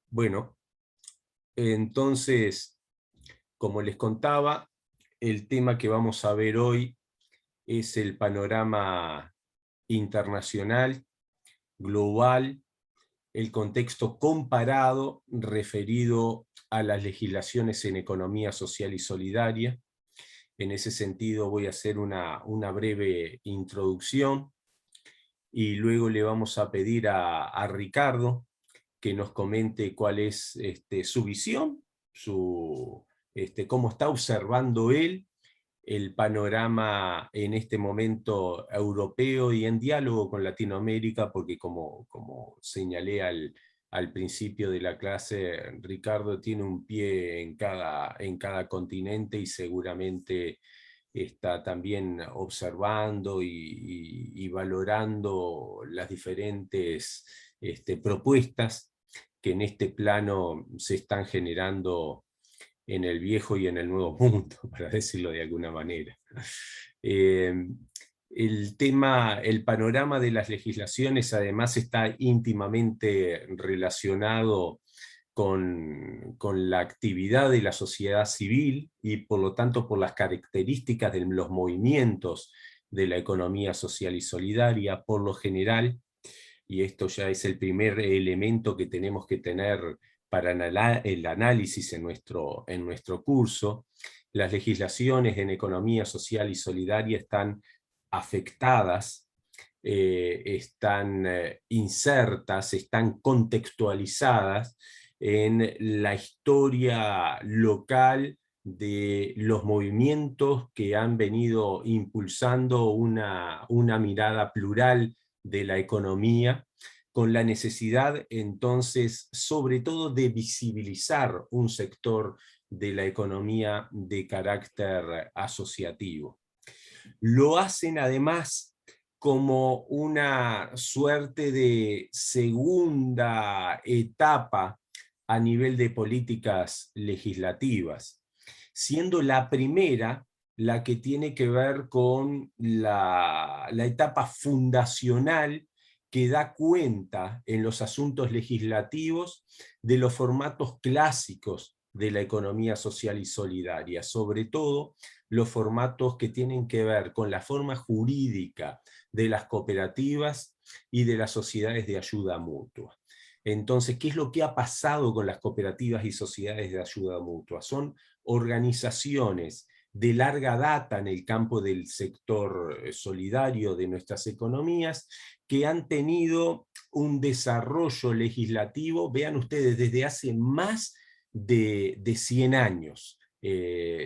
Bueno, entonces, como les contaba, el tema que vamos a ver hoy es el panorama internacional, global, el contexto comparado referido a las legislaciones en economía social y solidaria. En ese sentido voy a hacer una breve introducción y luego le vamos a pedir a Ricardo que nos comente cuál es su visión, cómo está observando él el panorama en este momento europeo y en diálogo con Latinoamérica, porque como señalé al principio de la clase, Ricardo tiene un pie en cada continente y seguramente está también observando y valorando las diferentes propuestas que en este plano se están generando en el viejo y en el nuevo mundo, para decirlo de alguna manera. Eh, el panorama de las legislaciones además está íntimamente relacionado con la actividad de la sociedad civil y por lo tanto por las características de los movimientos de la economía social y solidaria por lo general, y esto ya es el primer elemento que tenemos que tener para el análisis en nuestro curso. Las legislaciones en economía social y solidaria están afectadas, están insertas, están contextualizadas en la historia local de los movimientos que han venido impulsando una mirada plural de la economía, con la necesidad entonces sobre todo de visibilizar un sector de la economía de carácter asociativo. Lo hacen además como una suerte de segunda etapa a nivel de políticas legislativas, siendo la primera la que tiene que ver con la etapa fundacional que da cuenta en los asuntos legislativos de los formatos clásicos de la economía social y solidaria, sobre todo los formatos que tienen que ver con la forma jurídica de las cooperativas y de las sociedades de ayuda mutua. Entonces, ¿qué es lo que ha pasado con las cooperativas y sociedades de ayuda mutua? Son organizaciones de larga data en el campo del sector solidario de nuestras economías, que han tenido un desarrollo legislativo, vean ustedes, desde hace más de 100 años,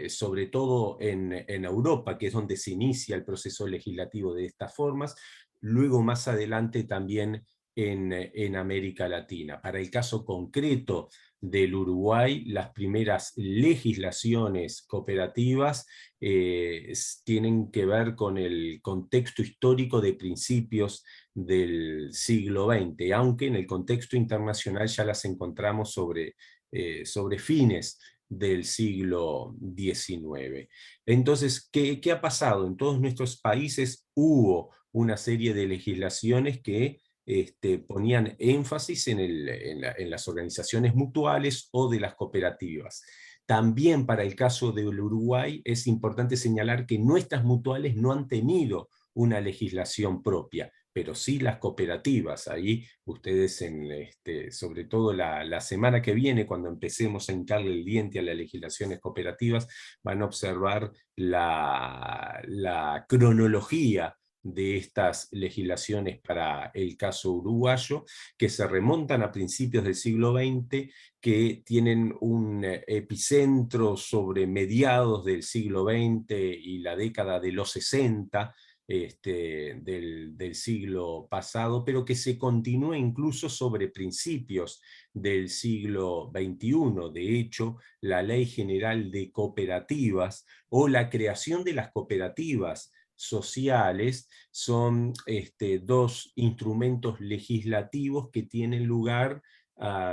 sobre todo en Europa, que es donde se inicia el proceso legislativo de estas formas, luego más adelante también en América Latina. Para el caso concreto del Uruguay, las primeras legislaciones cooperativas tienen que ver con el contexto histórico de principios del siglo XX, aunque en el contexto internacional ya las encontramos sobre fines del siglo XIX. Entonces, ¿qué ha pasado? En todos nuestros países hubo una serie de legislaciones que ponían énfasis en las organizaciones mutuales o de las cooperativas. También para el caso del Uruguay es importante señalar que nuestras mutuales no han tenido una legislación propia, pero sí las cooperativas. Ahí ustedes, sobre todo la semana que viene, cuando empecemos a hincarle el diente a las legislaciones cooperativas, van a observar la cronología de estas legislaciones para el caso uruguayo, que se remontan a principios del siglo XX, que tienen un epicentro sobre mediados del siglo XX y la década de los 60, del siglo pasado, pero que se continúa incluso sobre principios del siglo XXI. De hecho, la Ley General de Cooperativas o la creación de las cooperativas sociales son dos instrumentos legislativos que tienen lugar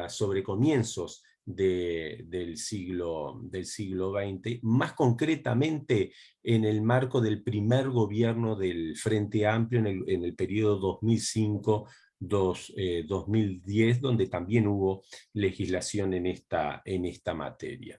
sobre comienzos del siglo XX, más concretamente en el marco del primer gobierno del Frente Amplio en el periodo 2005-2010, donde también hubo legislación en esta materia.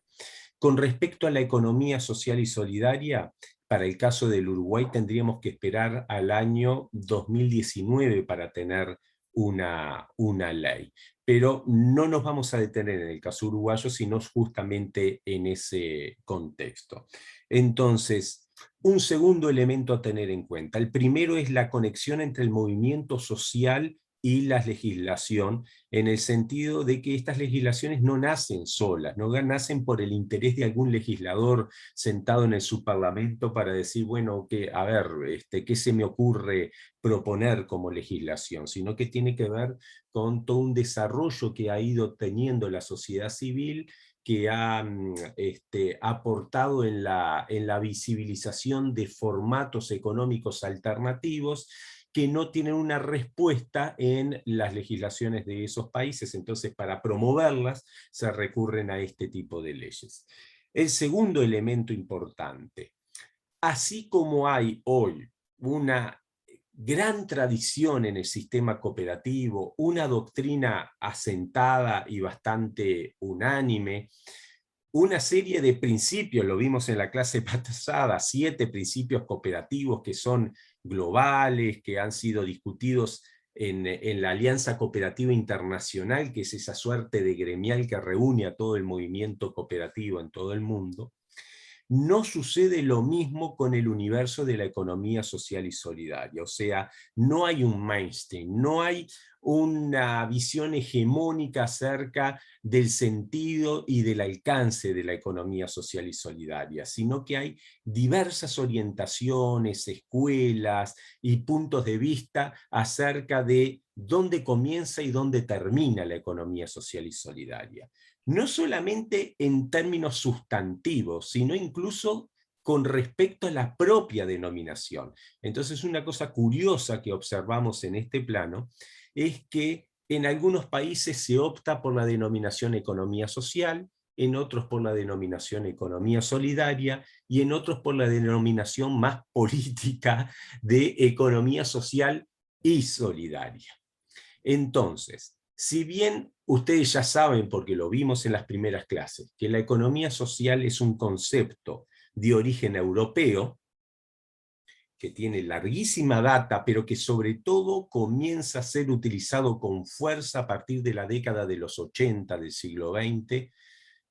Con respecto a la economía social y solidaria, para el caso del Uruguay tendríamos que esperar al año 2019 para tener una ley. Pero no nos vamos a detener en el caso uruguayo, sino justamente en ese contexto. Entonces, un segundo elemento a tener en cuenta. El primero es la conexión entre el movimiento social y la legislación, en el sentido de que estas legislaciones no nacen solas, no nacen por el interés de algún legislador sentado en el subparlamento para decir, bueno, a ver, ¿qué se me ocurre proponer como legislación? Sino que tiene que ver con todo un desarrollo que ha ido teniendo la sociedad civil, que ha aportado en la visibilización de formatos económicos alternativos que no tienen una respuesta en las legislaciones de esos países. Entonces, para promoverlas, se recurren a este tipo de leyes. El segundo elemento importante, así como hay hoy una gran tradición en el sistema cooperativo, una doctrina asentada y bastante unánime, una serie de principios, lo vimos en la clase pasada, 7 principios cooperativos que son globales, que han sido discutidos en la Alianza Cooperativa Internacional, que es esa suerte de gremial que reúne a todo el movimiento cooperativo en todo el mundo. No sucede lo mismo con el universo de la economía social y solidaria, o sea, no hay un mainstream, no hay una visión hegemónica acerca del sentido y del alcance de la economía social y solidaria, sino que hay diversas orientaciones, escuelas y puntos de vista acerca de dónde comienza y dónde termina la economía social y solidaria. No solamente en términos sustantivos, sino incluso con respecto a la propia denominación. Entonces, una cosa curiosa que observamos en este plano es que en algunos países se opta por la denominación economía social, en otros por la denominación economía solidaria y en otros por la denominación más política de economía social y solidaria. Entonces, si bien ustedes ya saben, porque lo vimos en las primeras clases, que la economía social es un concepto de origen europeo, que tiene larguísima data, pero que sobre todo comienza a ser utilizado con fuerza a partir de la década de los 80 del siglo XX,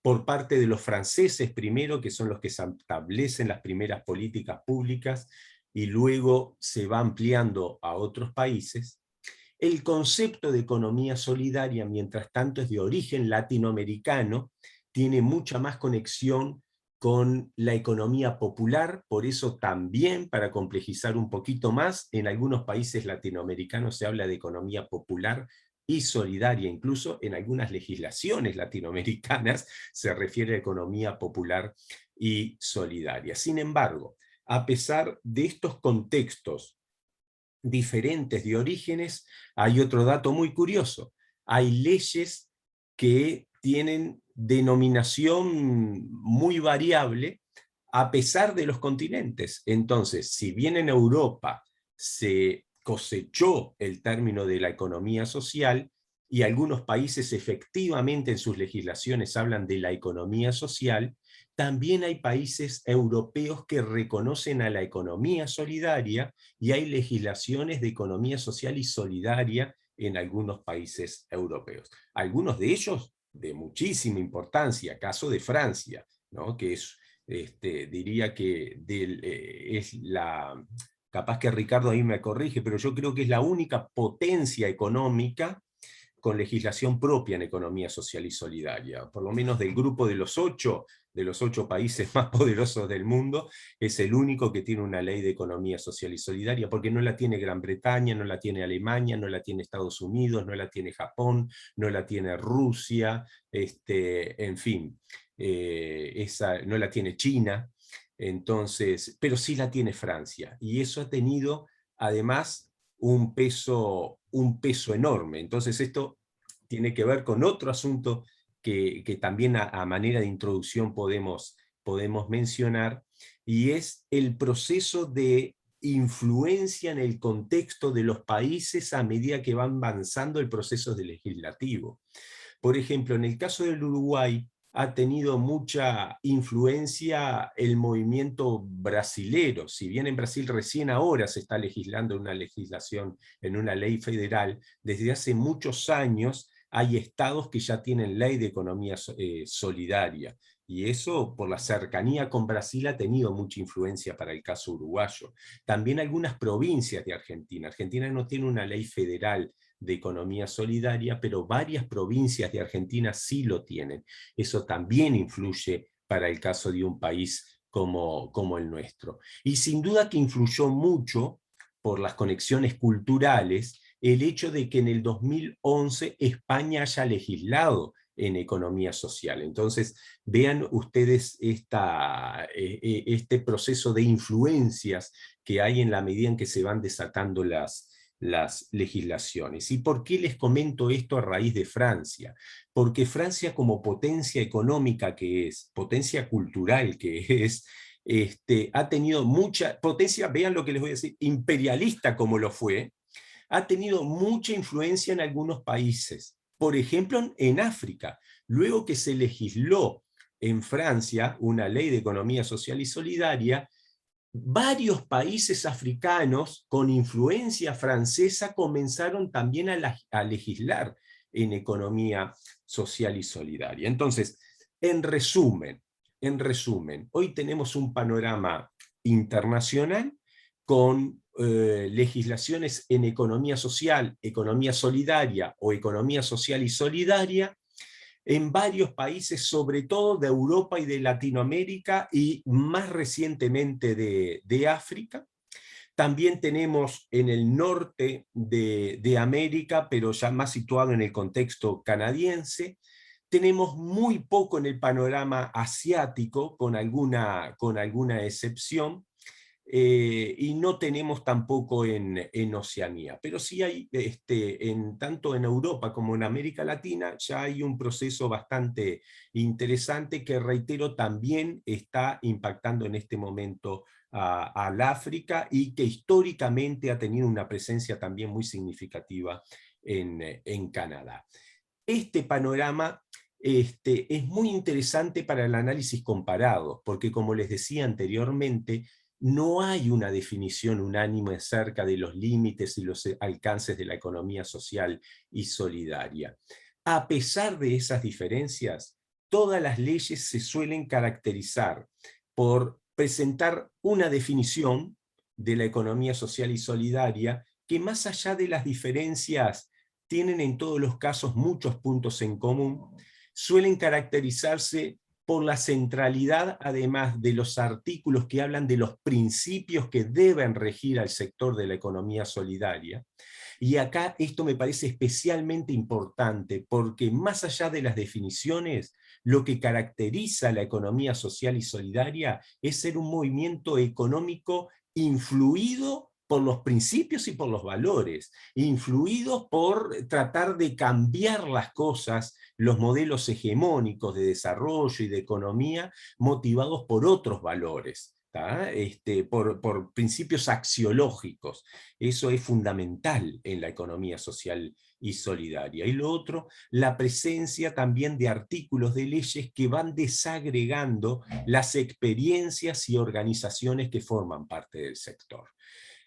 por parte de los franceses primero, que son los que establecen las primeras políticas públicas, y luego se va ampliando a otros países. El concepto de economía solidaria, mientras tanto, es de origen latinoamericano, tiene mucha más conexión con la economía popular, por eso también, para complejizar un poquito más, en algunos países latinoamericanos se habla de economía popular y solidaria, incluso en algunas legislaciones latinoamericanas se refiere a economía popular y solidaria. Sin embargo, a pesar de estos contextos diferentes de orígenes, hay otro dato muy curioso. Hay leyes que tienen denominación muy variable a pesar de los continentes. Entonces, si bien en Europa se cosechó el término de la economía social, y algunos países efectivamente en sus legislaciones hablan de la economía social, también hay países europeos que reconocen a la economía solidaria y hay legislaciones de economía social y solidaria en algunos países europeos. Algunos de ellos de muchísima importancia, caso de Francia, ¿no? Que es, diría que es la, capaz que Ricardo ahí me corrige, pero yo creo que es la única potencia económica con legislación propia en economía social y solidaria, por lo menos del grupo de los 8 países más poderosos del mundo, es el único que tiene una ley de economía social y solidaria, porque no la tiene Gran Bretaña, no la tiene Alemania, no la tiene Estados Unidos, no la tiene Japón, no la tiene Rusia, en fin, no la tiene China, entonces, pero sí la tiene Francia, y eso ha tenido además un peso enorme. Entonces esto tiene que ver con otro asunto que también a manera de introducción podemos mencionar, y es el proceso de influencia en el contexto de los países a medida que van avanzando el proceso legislativo. Por ejemplo, en el caso del Uruguay, ha tenido mucha influencia el movimiento brasilero. Si bien en Brasil recién ahora se está legislando una legislación en una ley federal, desde hace muchos años hay estados que ya tienen ley de economía solidaria. Y eso, por la cercanía con Brasil, ha tenido mucha influencia para el caso uruguayo. También algunas provincias de Argentina. Argentina no tiene una ley federal de economía solidaria, pero varias provincias de Argentina sí lo tienen. Eso también influye para el caso de un país como el nuestro. Y sin duda que influyó mucho, por las conexiones culturales, el hecho de que en el 2011 España haya legislado en economía social. Entonces, vean ustedes este proceso de influencias que hay en la medida en que se van desatando las legislaciones. ¿Y por qué les comento esto a raíz de Francia? Porque Francia, como potencia económica que es, potencia cultural que es, ha tenido mucha potencia, vean lo que les voy a decir, imperialista como lo fue, ha tenido mucha influencia en algunos países. Por ejemplo, en África. Luego que se legisló en Francia una ley de economía social y solidaria, varios países africanos con influencia francesa comenzaron también a legislar en economía social y solidaria. Entonces, en resumen, hoy tenemos un panorama internacional con legislaciones en economía social, economía solidaria o economía social y solidaria, en varios países, sobre todo de Europa y de Latinoamérica, y más recientemente de África. También tenemos en el norte de América, pero ya más situado en el contexto canadiense. Tenemos muy poco en el panorama asiático, con alguna excepción. Y no tenemos tampoco en Oceanía, pero sí hay, tanto en Europa como en América Latina, ya hay un proceso bastante interesante que, reitero, también está impactando en este momento al África, y que históricamente ha tenido una presencia también muy significativa en Canadá. Este panorama es muy interesante para el análisis comparado, porque, como les decía anteriormente, no hay una definición unánime acerca de los límites y los alcances de la economía social y solidaria. A pesar de esas diferencias, todas las leyes se suelen caracterizar por presentar una definición de la economía social y solidaria que, más allá de las diferencias, tienen en todos los casos muchos puntos en común. Suelen caracterizarse por la centralidad, además de los artículos que hablan de los principios que deben regir al sector de la economía solidaria. Y acá esto me parece especialmente importante, porque más allá de las definiciones, lo que caracteriza a la economía social y solidaria es ser un movimiento económico influido por los principios y por los valores, influidos por tratar de cambiar las cosas, los modelos hegemónicos de desarrollo y de economía, motivados por otros valores, por principios axiológicos. Eso es fundamental en la economía social y solidaria. Y lo otro, la presencia también de artículos de leyes que van desagregando las experiencias y organizaciones que forman parte del sector.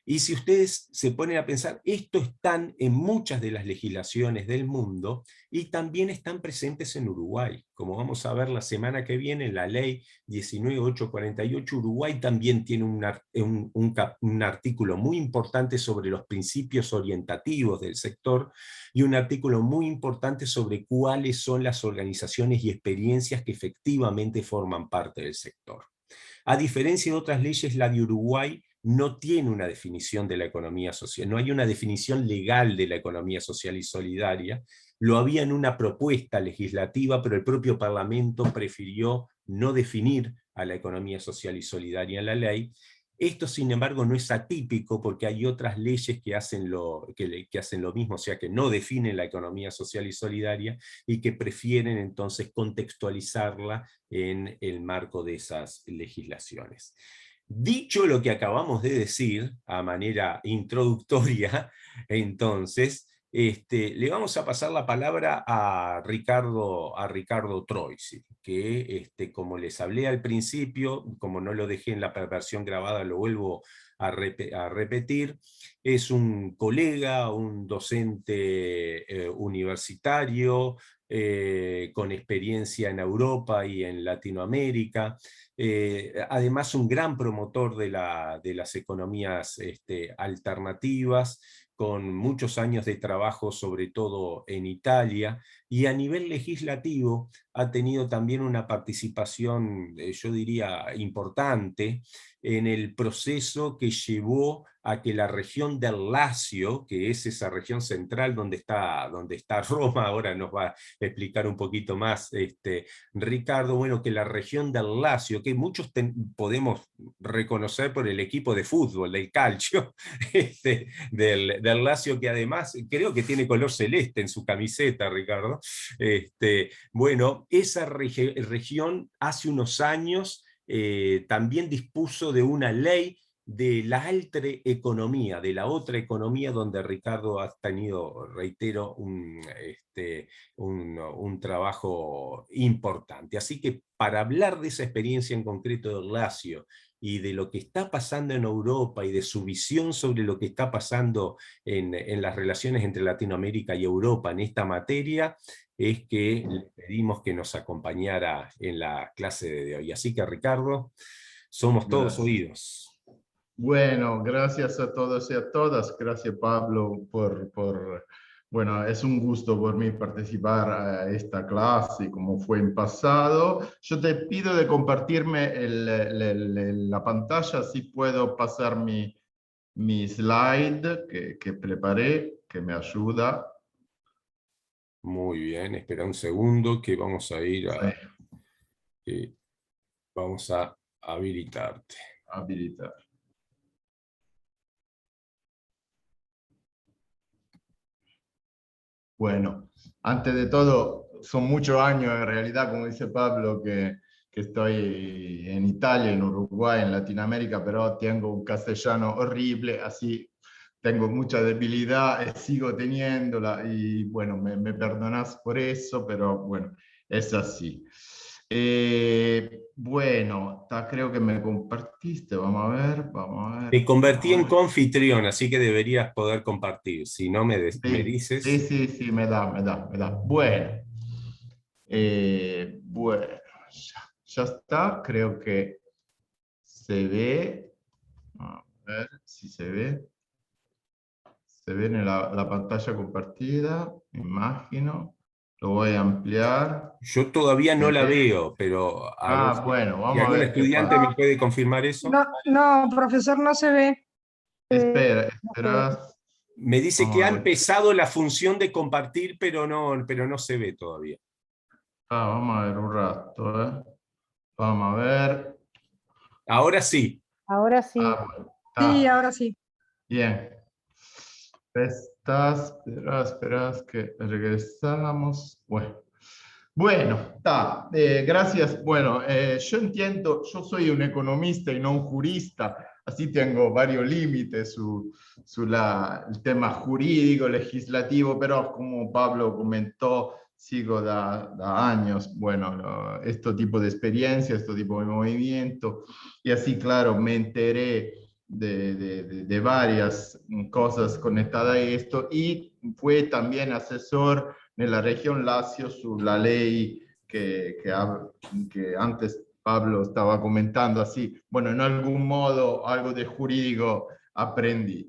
Y si ustedes se ponen a pensar, esto están en muchas de las legislaciones del mundo, y también están presentes en Uruguay. Como vamos a ver la semana que viene, la ley 19848, Uruguay también tiene un artículo muy importante sobre los principios orientativos del sector, y un artículo muy importante sobre cuáles son las organizaciones y experiencias que efectivamente forman parte del sector. A diferencia de otras leyes, la de Uruguay no tiene una definición de la economía social, no hay una definición legal de la economía social y solidaria. Lo había en una propuesta legislativa, pero el propio Parlamento prefirió no definir a la economía social y solidaria en la ley. Esto, sin embargo, no es atípico porque hay otras leyes que hacen que hacen lo mismo, o sea, que no definen la economía social y solidaria y que prefieren entonces contextualizarla en el marco de esas legislaciones. Dicho lo que acabamos de decir, a manera introductoria, entonces, le vamos a pasar la palabra a Ricardo Troisi, que como les hablé al principio, como no lo dejé en la versión grabada, lo vuelvo a repetir, es un colega, un docente universitario, con experiencia en Europa y en Latinoamérica, además un gran promotor de las economías alternativas, con muchos años de trabajo, sobre todo en Italia, y a nivel legislativo ha tenido también una participación, yo diría, importante en el proceso que llevó a que la región del Lacio, que es esa región central donde está Roma, ahora nos va a explicar un poquito más Ricardo, bueno, que la región del Lacio, que muchos podemos reconocer por el equipo de fútbol, del Calcio, del Lazio, que además creo que tiene color celeste en su camiseta, Ricardo. Bueno, esa región hace unos años también dispuso de una ley de la altre economía, de la otra economía, donde Ricardo ha tenido, reitero, un trabajo importante. Así que para hablar de esa experiencia en concreto del Lazio y de lo que está pasando en Europa y de su visión sobre lo que está pasando en las relaciones entre Latinoamérica y Europa en esta materia, es que le pedimos que nos acompañara en la clase de hoy. Así que, Ricardo, somos todos Gracias. oídos. Bueno, gracias a todos y a todas. Gracias, Pablo, bueno, es un gusto por mí participar a esta clase, como fue en pasado. Yo te pido de compartirme la pantalla, así puedo pasar mi slide que preparé, que me ayuda. Muy bien, espera un segundo que vamos a ir a... vamos a habilitarte. Habilitar. Bueno, antes de todo, son muchos años en realidad, como dice Pablo, que estoy en Italia, en Uruguay, en Latinoamérica, pero tengo un castellano horrible, así tengo mucha debilidad, sigo teniéndola y bueno, me perdonas por eso, pero bueno, es así. Bueno, creo que me compartiste, vamos a ver, vamos a ver. Te convertí en Vamos a ver. confitrión, así que deberías poder compartir. Si no, me Sí, sí, dices... sí, sí, me da. Bueno, bueno, ya está, creo que se ve, a ver si se ve. Se ve en la pantalla compartida, me imagino. Lo voy a ampliar. Yo todavía no ¿Se la ve? veo, pero a ver Bueno, si vamos a algún ver qué estudiante pasa. me puede confirmar eso. No, no, profesor, no se ve. No se ve. Espera. Me dice que Vamos ha a ver. empezado la función de compartir, pero no se ve todavía. Vamos a ver un rato, Vamos a ver. Ahora sí. Ahora sí. Bueno, Sí, ahora sí. bien. Esperas que regresamos. Bueno, está. Gracias. Bueno, yo entiendo, yo soy un economista y no un jurista, así tengo varios límites el tema jurídico, legislativo, pero como Pablo comentó, sigo da años, bueno, este tipo de experiencia, este tipo de movimiento, y así, claro, me enteré de varias cosas conectadas a esto y fue también asesor en la región Lazio sobre la ley que antes Pablo estaba comentando, así, bueno, en algún modo algo de jurídico aprendí.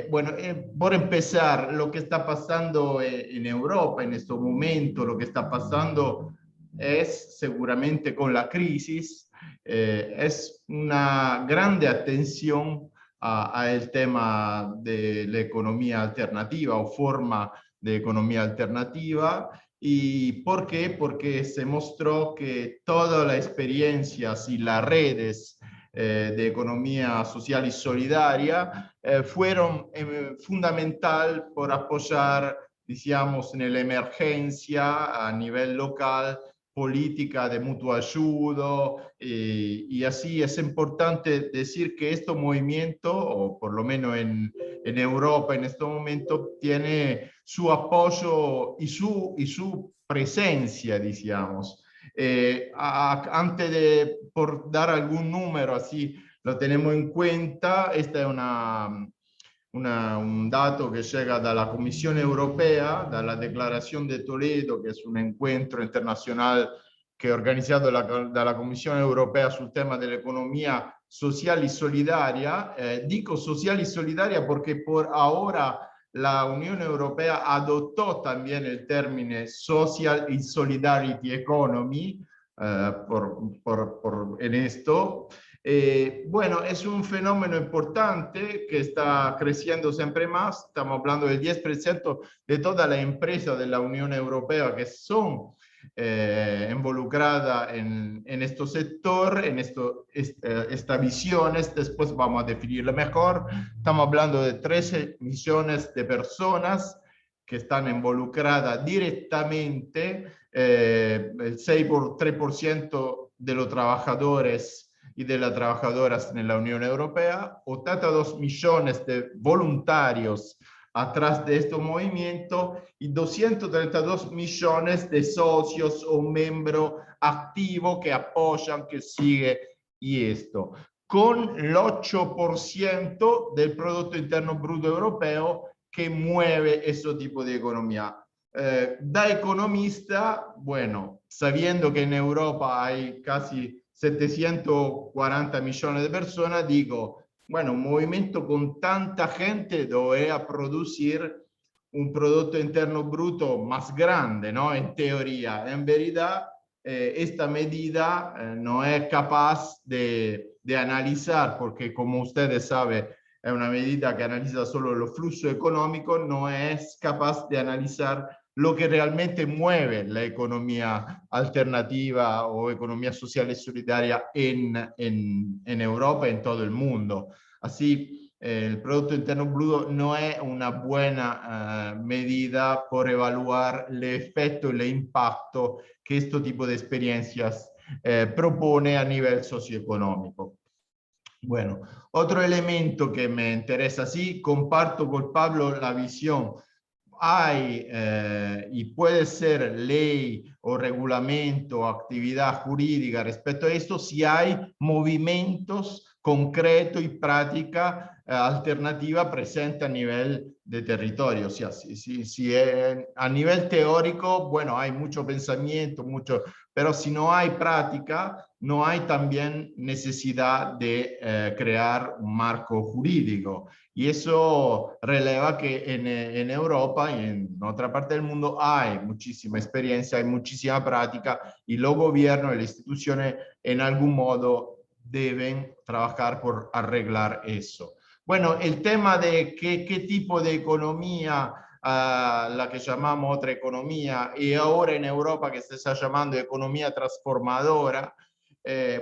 Bueno, por empezar, lo que está pasando en Europa en este momento, lo que está pasando es seguramente con la crisis, es una grande atención al tema de la economía alternativa o forma de economía alternativa. ¿Y por qué? Porque se mostró que todas las experiencias y las redes de economía social y solidaria, fueron fundamental por apoyar, digamos, en la emergencia a nivel local, política de mutuo ayuda, y así es importante decir que este movimiento, o por lo menos en Europa en este momento, tiene su apoyo y su presencia, digamos. Antes de, por dar algún número, así lo tenemos en cuenta, esta es un dato que llega de la Comisión Europea, de la Declaración de Toledo, que es un encuentro internacional que è organizzato dalla Commissione Europea sul tema dell'economia social y solidaria. Dico social y solidaria porque por ahora la Unión Europea adoptó también el término Social y Solidarity Economy en esto. Bueno, es un fenómeno importante que está creciendo siempre más. Estamos hablando del 10% de todas las empresas de la Unión Europea que son involucradas en este sector, en estas visiones. Después vamos a definirlo mejor. Estamos hablando de 13 millones de personas que están involucradas directamente, el 3% de los trabajadores y de las trabajadoras en la Unión Europea, 82 millones de voluntarios atrás de este movimiento y 232 millones de socios o miembros activos que apoyan, que siguen y esto, con el 8% del Producto Interno Bruto Europeo que mueve ese tipo de economía. Da economista, bueno, sabiendo que en Europa hay casi 740 millones de personas, digo, bueno, un movimiento con tanta gente debería producir un Producto Interno Bruto más grande, ¿no? En teoría. En verdad, esta medida no es capaz de analizar, porque como ustedes saben, es una medida que analiza solo los flujos económicos, no es capaz de analizar lo que realmente mueve la economía alternativa o economía social y solidaria en Europa y en todo el mundo. Así, el Producto Interno Bruto no es una buena medida por evaluar el efecto y el impacto que este tipo de experiencias propone a nivel socioeconómico. Bueno, otro elemento que me interesa, sí, comparto con Pablo la visión. Hay, y puede ser ley o reglamento o actividad jurídica respecto a esto, si hay movimientos concretos y práctica alternativa presente a nivel de territorio. O sea, si a nivel teórico, bueno, hay mucho pensamiento, pero si no hay práctica, no hay también necesidad de crear un marco jurídico. Y eso releva que en Europa y en otra parte del mundo hay muchísima experiencia, hay muchísima práctica y los gobiernos y las instituciones en algún modo deben trabajar por arreglar eso. Bueno, el tema de qué tipo de economía, la que llamamos otra economía, y ahora en Europa que se está llamando economía transformadora,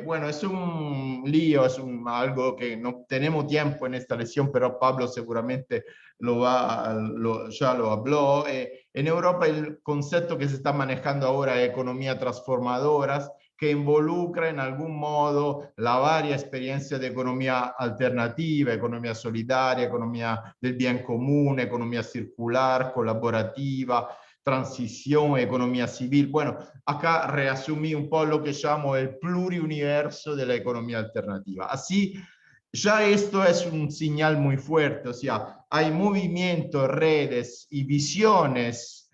bueno, es un lío, es algo que no tenemos tiempo en esta lección, pero Pablo seguramente ya lo habló. En Europa el concepto que se está manejando ahora es economía transformadoras, que involucra en algún modo la varia experiencia de economía alternativa, economía solidaria, economía del bien común, economía circular, colaborativa, transición, economía civil. Bueno, acá reasumí un poco lo que llamo el pluriuniverso de la economía alternativa. Así, ya esto es un señal muy fuerte, o sea, hay movimientos, redes y visiones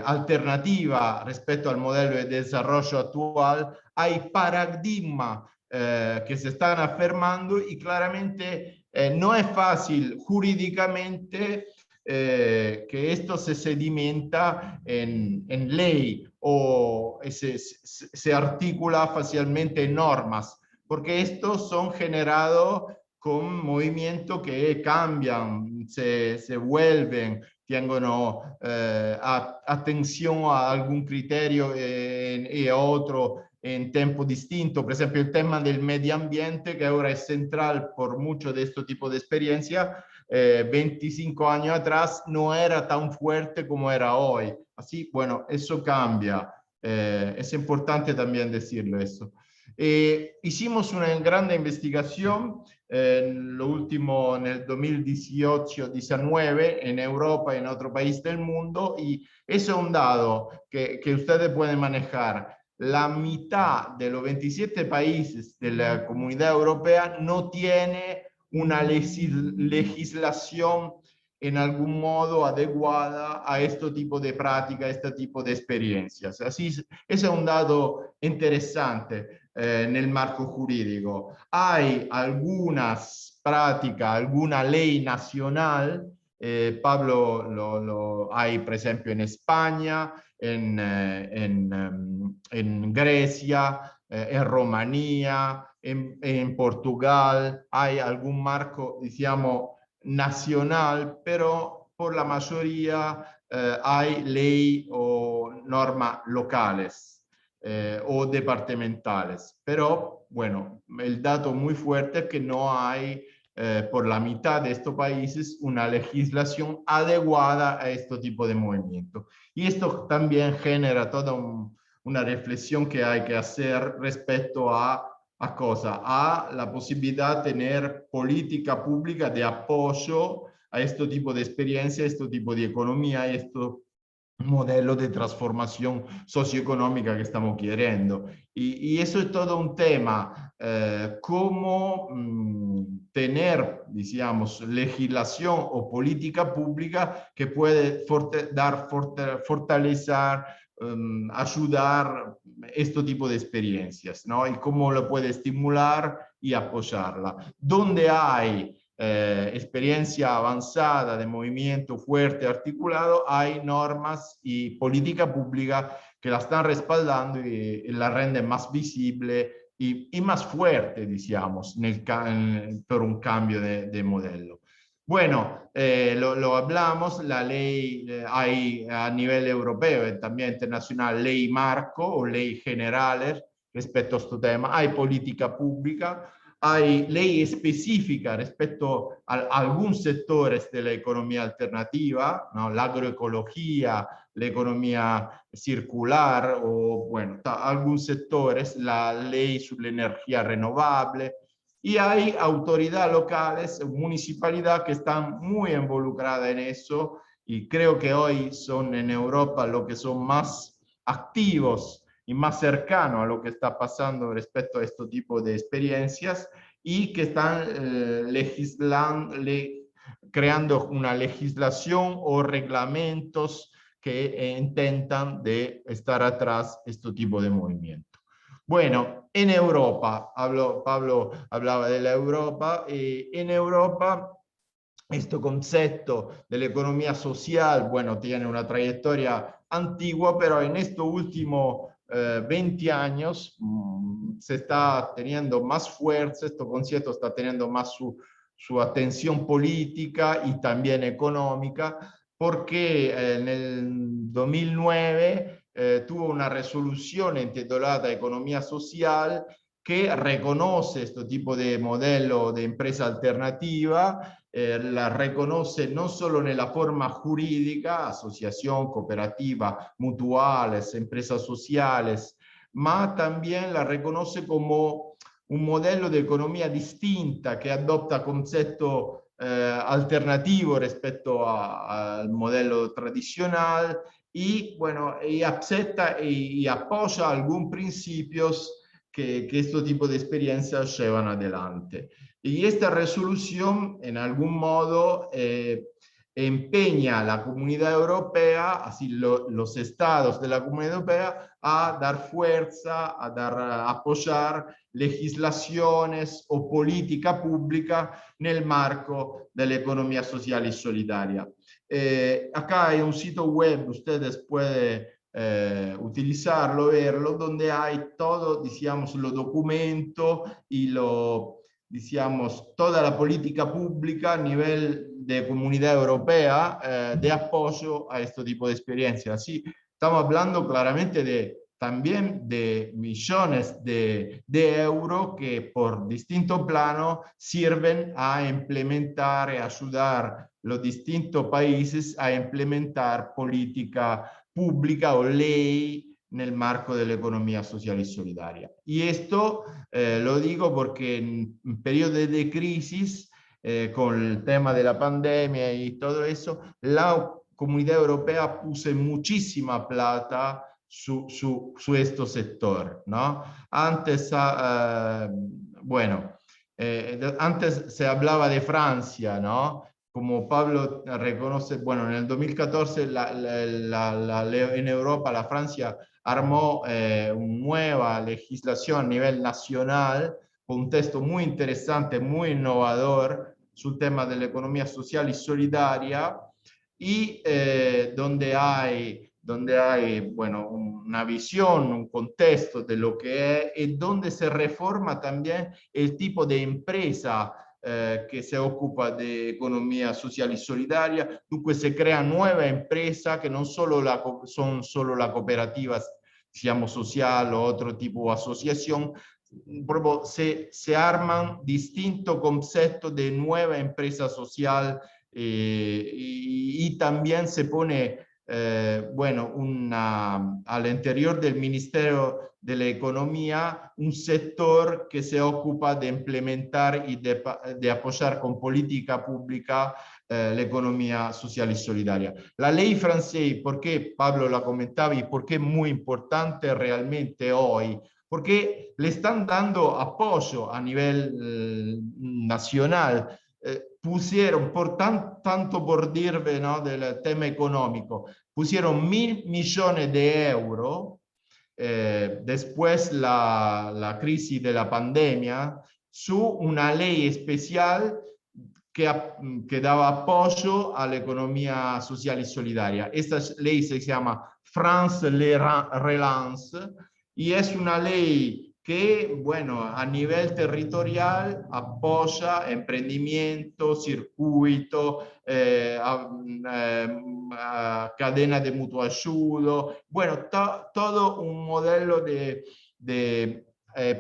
alternativa respecto al modelo de desarrollo actual, hay paradigmas que se están afirmando y claramente no es fácil jurídicamente que esto se sedimenta en ley o se articula fácilmente en normas, porque estos son generados con movimientos que cambian, se vuelven, tienen atención a algún criterio y a otro en tiempo distinto. Por ejemplo, el tema del medio ambiente, que ahora es central por mucho de este tipo de experiencia, 25 años atrás no era tan fuerte como era hoy. Así, bueno, eso cambia. Es importante también decirlo eso. Hicimos una grande investigación en lo último, en el 2018-19, en Europa y en otro país del mundo, y eso es un dado que ustedes pueden manejar. La mitad de los 27 países de la Comunidad Europea no tiene una legislación en algún modo adecuada a este tipo de práctica, a este tipo de experiencias. Así, ese es un dato interesante en el marco jurídico. Hay algunas prácticas, alguna ley nacional, Pablo, hay por ejemplo en España, en Grecia, en Rumanía, en Portugal, hay algún marco, digamos, nacional, pero por la mayoría hay ley o normas locales o departamentales. Pero bueno, el dato muy fuerte es que no hay por la mitad de estos países una legislación adecuada a este tipo de movimiento. Y esto también genera toda una reflexión que hay que hacer respecto a la posibilidad de tener política pública de apoyo a este tipo de experiencia, a este tipo de economía, a este modelo de transformación socioeconómica que estamos queriendo. Y eso es todo un tema, cómo tener, digamos, legislación o política pública que puede fortalecer, ayudar este tipo de experiencias, ¿no? Y cómo lo puede estimular y apoyarla. Donde hay experiencia avanzada de movimiento fuerte, articulado, hay normas y política pública que la están respaldando y la renden más visible y más fuerte, digamos, por un cambio de modelo. Bueno, lo hablamos, la ley hay a nivel europeo y también internacional ley marco o ley generales respecto a este tema, hay política pública, hay ley específica respecto a algunos sectores de la economía alternativa, ¿no? La agroecología, la economía circular o, bueno, algunos sectores, la ley sobre la energía renovable. Y hay autoridades locales, municipalidades que están muy involucradas en eso y creo que hoy son en Europa los que son más activos y más cercanos a lo que está pasando respecto a este tipo de experiencias y que están creando una legislación o reglamentos que intentan de estar atrás de este tipo de movimiento. Bueno, en Europa, Pablo hablaba de la Europa, en Europa este concepto de la economía social, bueno, tiene una trayectoria antigua, pero en estos últimos 20 años se está teniendo más fuerza, este concepto está teniendo más su atención política y también económica, porque en el 2009 tuvo una resolución intitulada Economía Social que reconoce este tipo de modelo de empresa alternativa, la reconoce no solo en la forma jurídica, asociación, cooperativa, mutuales, empresas sociales, ma también la reconoce como un modelo de economía distinta que adopta concepto alternativo respecto al modelo tradicional y, bueno, y acepta y apoya algunos principios que este tipo de experiencias llevan adelante. Y esta resolución, en algún modo, empeña a la Comunidad Europea, así los estados de la Comunidad Europea, a dar fuerza, a apoyar legislaciones o política pública en el marco de la economía social y solidaria. Acá hay un sitio web, ustedes pueden utilizarlo, verlo, donde hay todo, digamos, los documentos y digamos, toda la política pública a nivel de Comunidad Europea de apoyo a este tipo de experiencias. Así, estamos hablando claramente de también de millones de euros que por distintos planos sirven a implementar y ayudar a los distintos países a implementar política pública o ley en el marco de la economía social y solidaria. Y esto lo digo porque en periodos de crisis, con el tema de la pandemia y todo eso, la Comunidad Europea puso muchísima plata su este sector, ¿no? Antes, bueno, antes se hablaba de Francia, ¿no? Como Pablo reconoce, bueno, en el 2014 en Europa la Francia armó una nueva legislación a nivel nacional con un texto muy interesante, muy innovador sul tema de la economía social y solidaria y donde hay, bueno, una visión, un contexto de lo que es y donde se reforma también el tipo de empresa que se ocupa de economía social y solidaria. Dunque se crean nuevas empresas que no solo son solo la cooperativa, digamos, social o otro tipo de asociación, se arman distintos conceptos de nueva empresa social y también se pone, bueno, al interior del Ministerio de la Economía un sector que se ocupa de implementar y de apoyar con política pública la economía social y solidaria. La ley francesa, ¿por qué Pablo la comentaba y por qué es muy importante realmente hoy? Porque le están dando apoyo a nivel nacional. Pusieron, tanto por dirve, ¿no?, del tema económico, pusieron 1.000 millones de euros después la crisis de la pandemia su una ley especial que daba apoyo a la economía social y solidaria. Esta ley se llama France Relance y es una ley que, bueno, a nivel territorial apoya emprendimiento, circuito, cadena de mutuo ayudo, bueno, todo un modelo de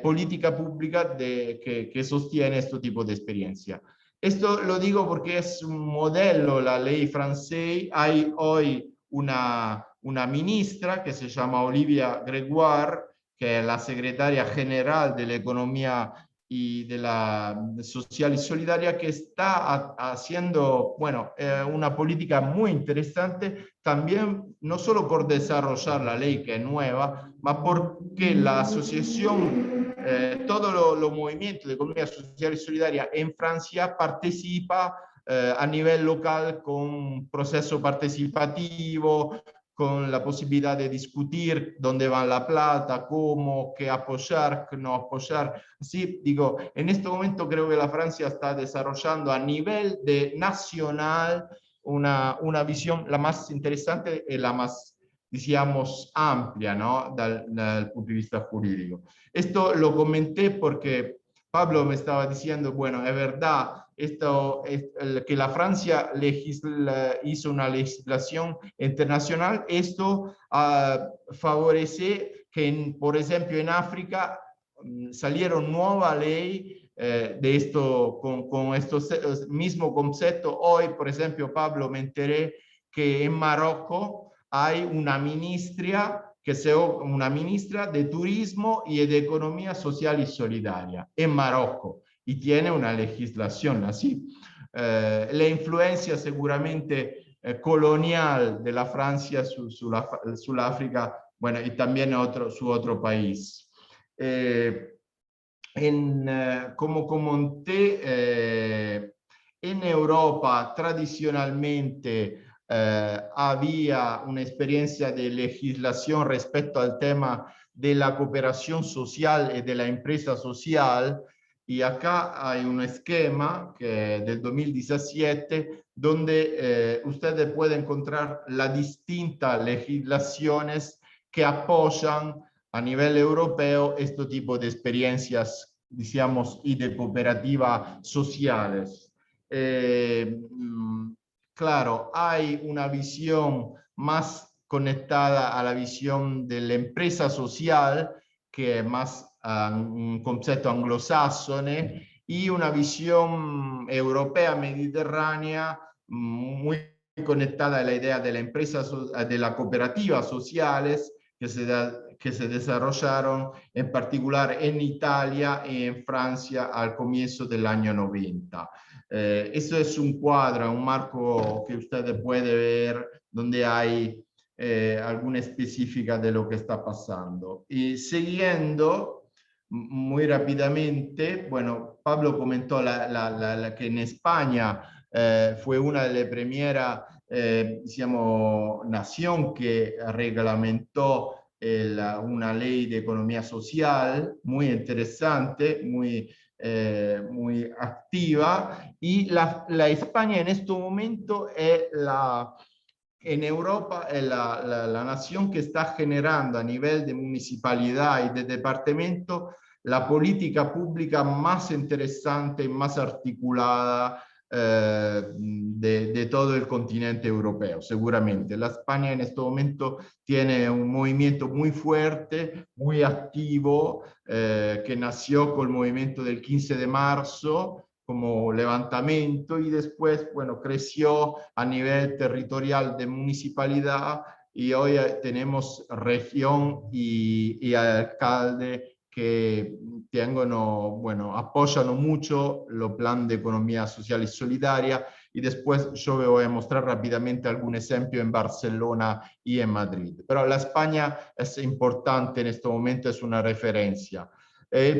política pública que sostiene este tipo de experiencia. Esto lo digo porque es un modelo, la ley francesa. Hay hoy una ministra que se llama Olivia Grégoire, que es la secretaria general de la Economía y de la Social y Solidaria, que está haciendo, bueno, una política muy interesante, también no solo por desarrollar la ley que es nueva, ma porque la asociación, todos los movimientos de economía social y solidaria en Francia participa a nivel local con un proceso participativo, con la posibilidad de discutir dónde va la plata, cómo, qué apoyar, qué no apoyar. Así, digo, en este momento creo que la Francia está desarrollando a nivel nacional una visión la más interesante y la más, digamos, amplia, ¿no?, dal punto de vista jurídico. Esto lo comenté porque Pablo me estaba diciendo, bueno, es verdad, que la Francia hizo una legislación internacional, esto favorece que, por ejemplo, en África salieron nueva ley de esto, con estos mismo concepto. Hoy, por ejemplo, Pablo, me enteré que en Marruecos hay una ministra de turismo y de economía social y solidaria en Marruecos y tiene una legislación así. La influencia seguramente colonial de la Francia sobre África, bueno, y también su otro país. Como comenté, en Europa tradicionalmente había una experiencia de legislación respecto al tema de la cooperación social y de la empresa social, y acá hay un esquema que del 2017 donde ustedes pueden encontrar las distintas legislaciones que apoyan a nivel europeo este tipo de experiencias, digamos, y de cooperativas sociales. Claro, hay una visión más conectada a la visión de la empresa social, que es más un concepto anglosajone, y una visión europea mediterránea muy conectada a la idea de la empresa, de las cooperativas sociales que se desarrollaron en particular en Italia y en Francia al comienzo del año 90. Eso es un cuadro, un marco que usted puede ver donde hay alguna específica de lo que está pasando. Y siguiendo muy rápidamente, bueno, Pablo comentó que en España fue una de las primeras nación que reglamentó una ley de economía social muy interesante, muy activa, y la España en este momento es en Europa es la nación que está generando a nivel de municipalidad y de departamento la política pública más interesante y más articulada de todo el continente europeo, seguramente. La España en este momento tiene un movimiento muy fuerte, muy activo, que nació con el movimiento del 15 de marzo, como levantamiento, y después, bueno, creció a nivel territorial de municipalidad, y hoy tenemos región y alcalde que apoyan mucho los planes de economía social y solidaria, y después yo voy a mostrar rápidamente algún ejemplo en Barcelona y en Madrid. Pero la España es importante en este momento, es una referencia.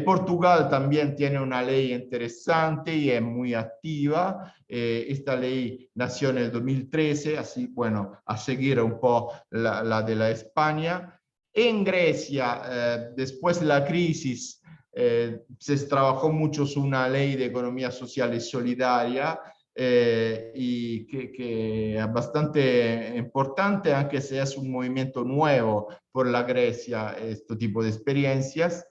Portugal también tiene una ley interesante y es muy activa. Esta ley nació en el 2013, así, bueno, a seguir un poco la de la España. En Grecia, después de la crisis, se trabajó mucho su una ley de economía social y solidaria, y que es bastante importante, aunque sea es un movimiento nuevo por la Grecia, este tipo de experiencias.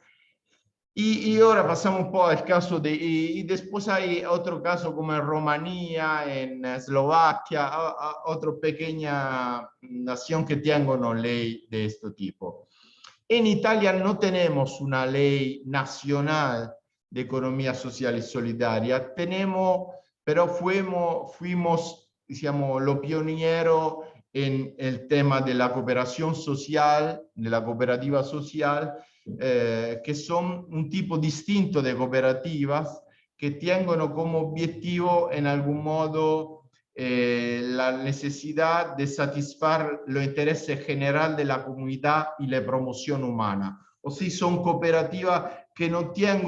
Y ahora pasamos un poco al caso y después hay otro caso como en Rumanía, en Eslovaquia, otra pequeña nación que tiene una ley de este tipo. En Italia no tenemos una ley nacional de economía social y solidaria, pero fuimos lo pionero en el tema de la cooperación social, de la cooperativa social, que son un tipo distinto de cooperativas que tienen como objetivo en algún modo la necesidad de satisfacer los intereses generales de la comunidad y la promoción humana. O sea, son cooperativas que no tienen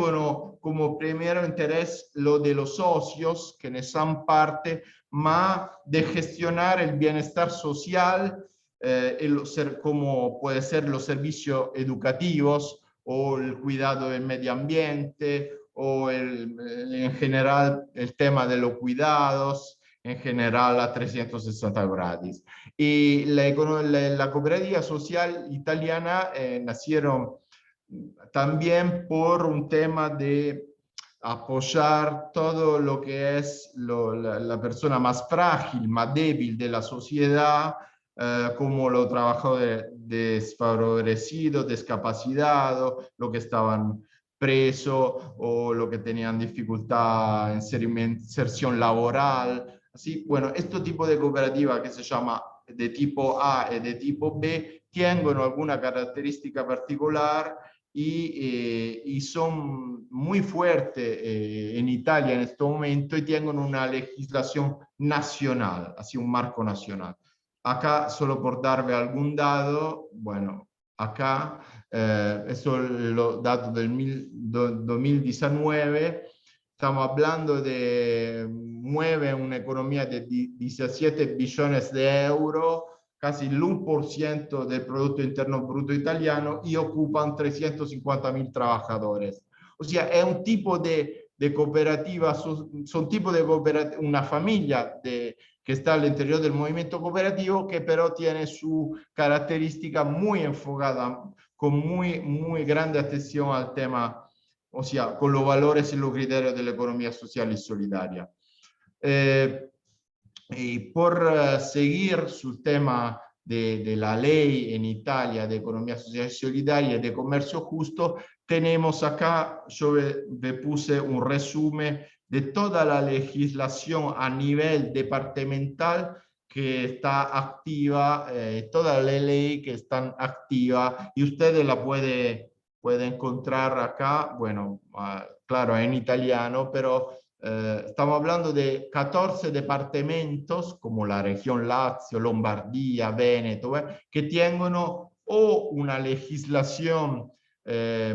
como primer interés lo de los socios, que no son parte, más de gestionar el bienestar social, como puede ser los servicios educativos o el cuidado del medio ambiente o en general el tema de los cuidados, en general a 360 grados. Y la cooperativa social italiana nacieron también por un tema de apoyar todo lo que es la persona más frágil, más débil de la sociedad, como los trabajadores desfavorecidos, discapacitados, los que estaban presos o los que tenían dificultad en inserción laboral. Así, bueno, este tipo de cooperativa que se llama de tipo A y de tipo B tienen alguna característica particular y son muy fuertes en Italia en este momento y tienen una legislación nacional, así un marco nacional. Acá, solo por darle algún dato, bueno, acá, eso es los datos del 2019, estamos hablando de mueve una economía de 17 billones de euros, casi el 1% del Producto Interno Bruto italiano, y ocupan 350.000 trabajadores. O sea, es un tipo de cooperativa, son tipo de cooperativa, una familia que está al interior del movimiento cooperativo, que pero tiene su característica muy enfocada, con muy grande atención al tema, o sea, con los valores y los criterios de la economía social y solidaria. Y por seguir su tema de la ley en Italia de economía social y solidaria y de comercio justo, tenemos acá, yo le puse un resumen de toda la legislación a nivel departamental que está activa, toda la ley que están activa y ustedes la pueden encontrar acá, bueno, claro, en italiano, pero estamos hablando de 14 departamentos como la región Lazio, Lombardía, Veneto, que tienen o una legislación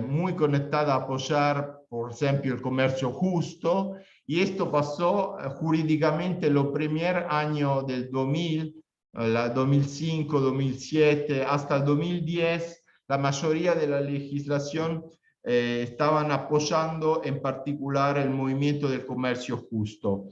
muy conectada a apoyar, por ejemplo, el comercio justo, y esto pasó jurídicamente los primeros años del 2000, 2005, 2007, hasta el 2010, la mayoría de la legislación estaban apoyando en particular el movimiento del comercio justo.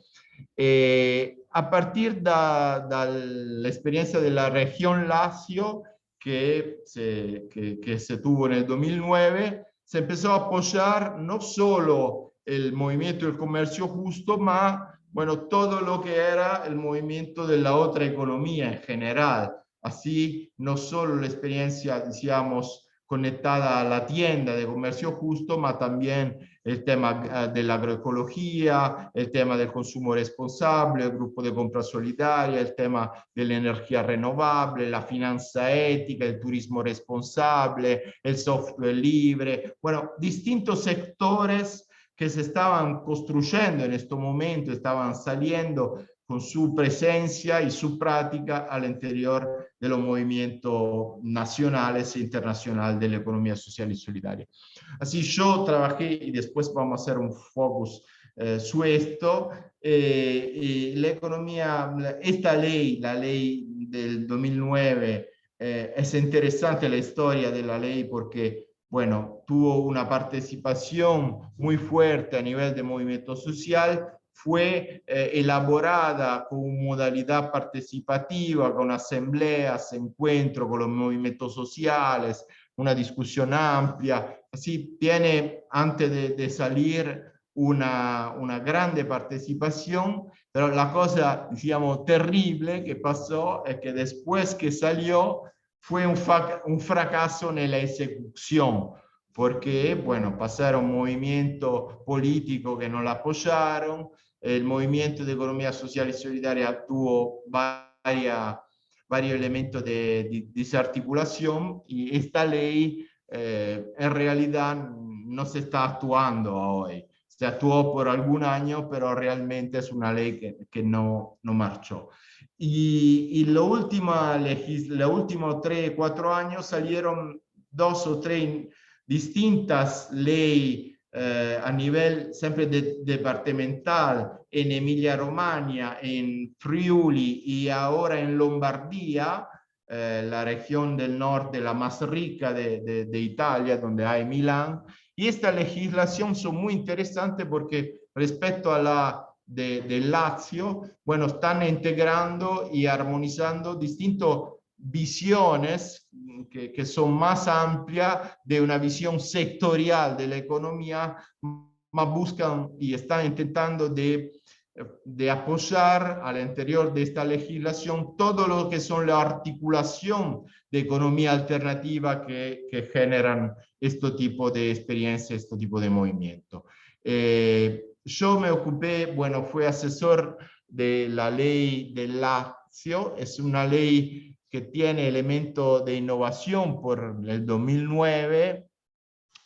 A partir de la experiencia de la región Lazio, que se tuvo en el 2009, se empezó a apoyar no solo el movimiento del comercio justo, más bueno, todo lo que era el movimiento de la otra economía en general. Así, no solo la experiencia, decíamos, conectada a la tienda de comercio justo, pero también el tema de la agroecología, el tema del consumo responsable, el grupo de compra solidaria, el tema de la energía renovable, la finanza ética, el turismo responsable, el software libre, bueno, distintos sectores que se estaban construyendo en este momento, estaban saliendo con su presencia y su práctica al interior de los movimientos nacionales e internacionales de la economía social y solidaria. Así yo trabajé y después vamos a hacer un focus su esto. La economía, esta ley, la ley del 2009, es interesante la historia de la ley porque bueno, tuvo una participación muy fuerte a nivel de movimiento social, fue elaborada con modalidad participativa, con asambleas, encuentros con los movimientos sociales, una discusión amplia, así tiene antes de salir una grande participación, pero la cosa, digamos, terrible que pasó es que después que salió, fue un fracaso en la ejecución, porque, bueno, pasaron movimientos políticos que no la apoyaron, el movimiento de economía social y solidaria tuvo varios elementos de desarticulación y esta ley en realidad no se está actuando hoy. Se actuó por algún año, pero realmente es una ley que no marchó. Y los últimos 3, 4 años salieron 2 o 3 distintas leyes a nivel siempre departamental en Emilia-Romagna, en Friuli y ahora en Lombardía, la región del norte, la más rica de Italia, donde hay Milán. Y esta legislación son muy interesantes porque respecto a la de Lazio, bueno, están integrando y armonizando distintas visiones que son más amplias de una visión sectorial de la economía, más buscan y están intentando de apoyar al interior de esta legislación todo lo que son la articulación de economía alternativa que generan este tipo de experiencia, este tipo de movimiento. Yo me ocupé, bueno, fui asesor de la ley de Lazio, es una ley que tiene elementos de innovación por el 2009,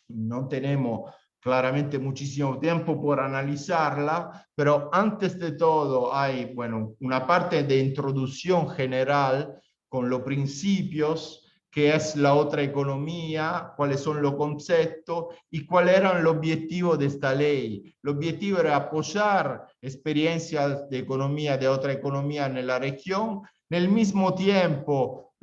no tenemos claramente muchísimo tiempo por analizarla, pero antes de todo hay, bueno, una parte de introducción general con los principios, qué es la otra economía, cuáles son los conceptos y cuáles eran los objetivos de esta ley. El objetivo era apoyar experiencias de economía, de otra economía en la región, en el mismo tiempo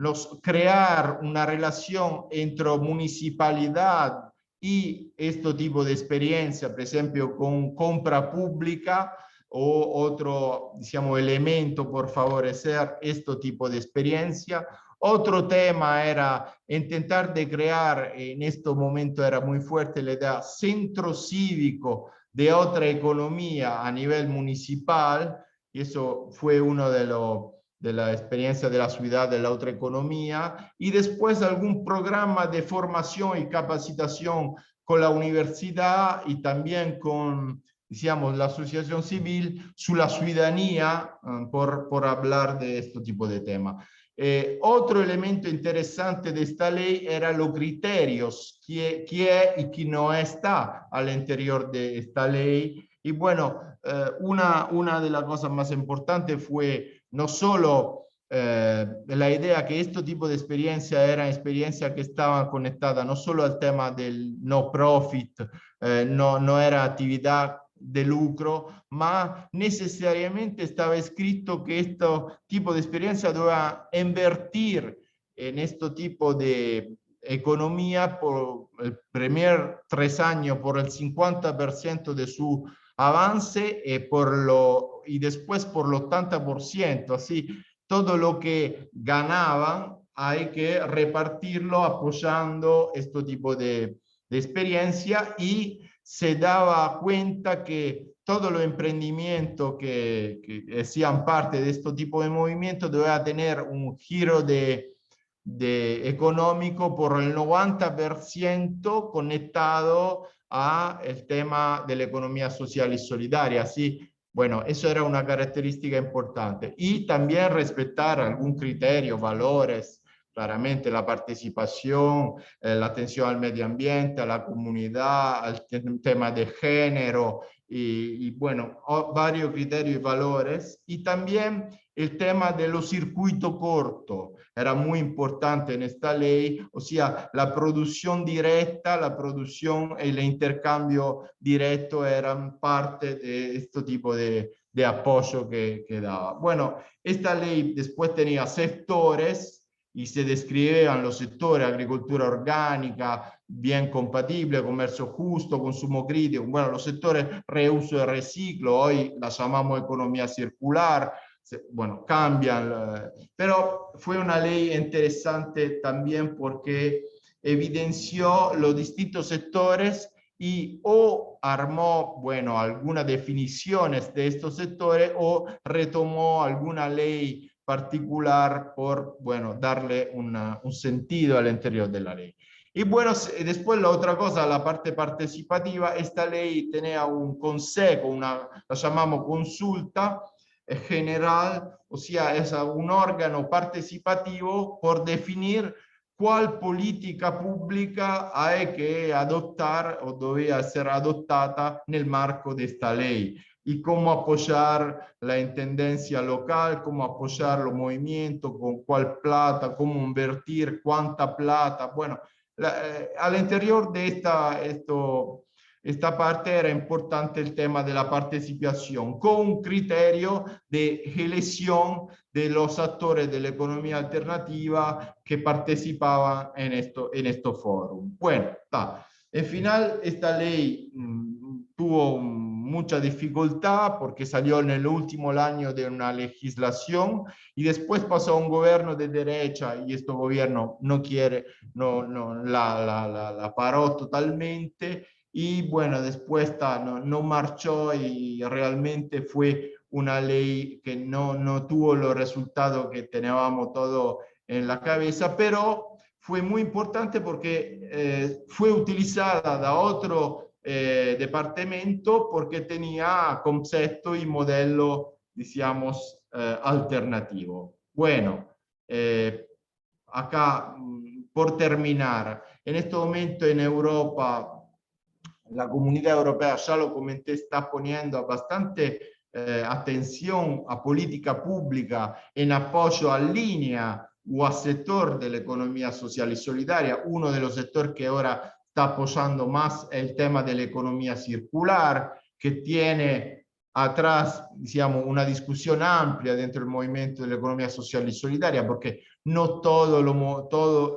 crear una relación entre municipalidad y este tipo de experiencia, por ejemplo, con compra pública o otro, digamos, elemento por favorecer este tipo de experiencia. Otro tema era intentar de crear, en este momento era muy fuerte la idea, centro cívico de otra economía a nivel municipal, y eso fue uno de de la experiencia de la ciudad, de la otra economía, y después algún programa de formación y capacitación con la universidad y también con, digamos, la asociación civil sobre la ciudadanía, por hablar de este tipo de temas. Otro elemento interesante de esta ley eran los criterios, qué y qué no está al interior de esta ley. Y bueno, una de las cosas más importantes fue no solo la idea que este tipo de experiencia era experiencia que estaban conectadas no solo al tema del no profit, no era actividad de lucro, ma necesariamente estaba escrito que este tipo de experiencia debía invertir en este tipo de economía por el primer 3 años por el 50% de su avance y después por el 80%. Así, todo lo que ganaban hay que repartirlo apoyando este tipo de experiencia, y se daba cuenta que todos los emprendimientos que hacían parte de este tipo de movimiento debía tener un giro de económico por el 90% conectado al tema de la economía social y solidaria. Así, bueno, eso era una característica importante. Y también respetar algún criterio, valores, claramente la participación, la atención al medio ambiente, a la comunidad, al tema de género y bueno, varios criterios y valores. Y también el tema de los circuitos cortos era muy importante en esta ley, o sea, la producción directa, la producción y el intercambio directo eran parte de este tipo de apoyo que daba. Bueno, esta ley después tenía sectores y se describían los sectores: agricultura orgánica, bien compatible, comercio justo, consumo crítico, bueno, los sectores reuso y reciclo, hoy la llamamos economía circular, bueno, cambian, pero fue una ley interesante también porque evidenció los distintos sectores y o armó, bueno, algunas definiciones de estos sectores o retomó alguna ley particular por, bueno, darle un sentido al interior de la ley. Y bueno, después la otra cosa, la parte participativa, esta ley tenía un consejo, la llamamos consulta general, o sea, es un órgano participativo por definir cuál política pública hay que adoptar o debía ser adoptada en el marco de esta ley, y cómo apoyar la intendencia local, cómo apoyar los movimientos, con cuál plata, cómo invertir, cuánta plata. Bueno, al interior de esta parte era importante el tema de la participación, con un criterio de elección de los actores de la economía alternativa que participaban en estos foros. Bueno, está. En final, esta ley tuvo mucha dificultad porque salió en el último año de una legislación y después pasó a un gobierno de derecha, y este gobierno no quiere, la paró totalmente, y bueno, después no marchó y realmente fue una ley que no tuvo los resultados que teníamos todo en la cabeza, pero fue muy importante porque fue utilizada da otro departamento porque tenía concepto y modelo, digamos, alternativo. Bueno, acá, por terminar, en este momento en Europa, la Comunidad Europea, ya lo comenté, está poniendo bastante atención a política pública en apoyo a línea o a sector de la economía social y solidaria. Uno de los sectores que ahora está apoyando más el tema de la economía circular, que tiene atrás, digamos, una discusión amplia dentro del movimiento de la economía social y solidaria, porque no todo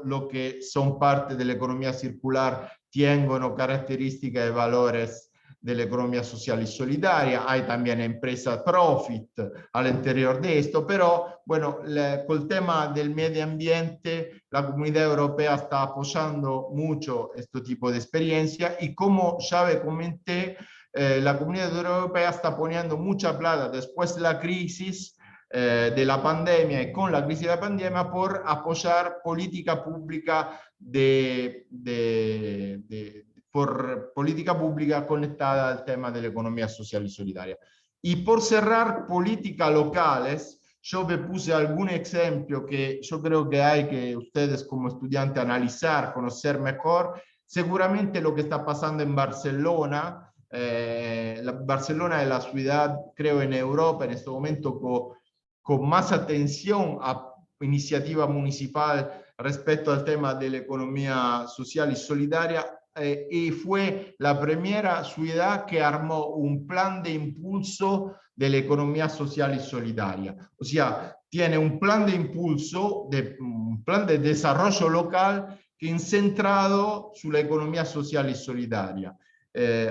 lo que son parte de la economía circular tienen características y valores de la economía social y solidaria. Hay también empresas profit al interior de esto, pero bueno, con el tema del medio ambiente, la Comunidad Europea está apoyando mucho este tipo de experiencia, y como ya comenté, la Comunidad Europea está poniendo mucha plata después de la crisis de la pandemia y con la crisis de la pandemia por apoyar política pública por política pública conectada al tema de la economía social y solidaria. Y por cerrar, políticas locales, yo me puse algún ejemplo que yo creo que hay que ustedes como estudiantes analizar, conocer mejor. Seguramente lo que está pasando en Barcelona. Barcelona es la ciudad, creo, en Europa en este momento con más atención a iniciativa municipal respecto al tema de la economía social y solidaria, y fue la primera ciudad que armó un plan de impulso de la economía social y solidaria. O sea, tiene un plan de impulso, un plan de desarrollo local que es centrado sobre la economía social y solidaria.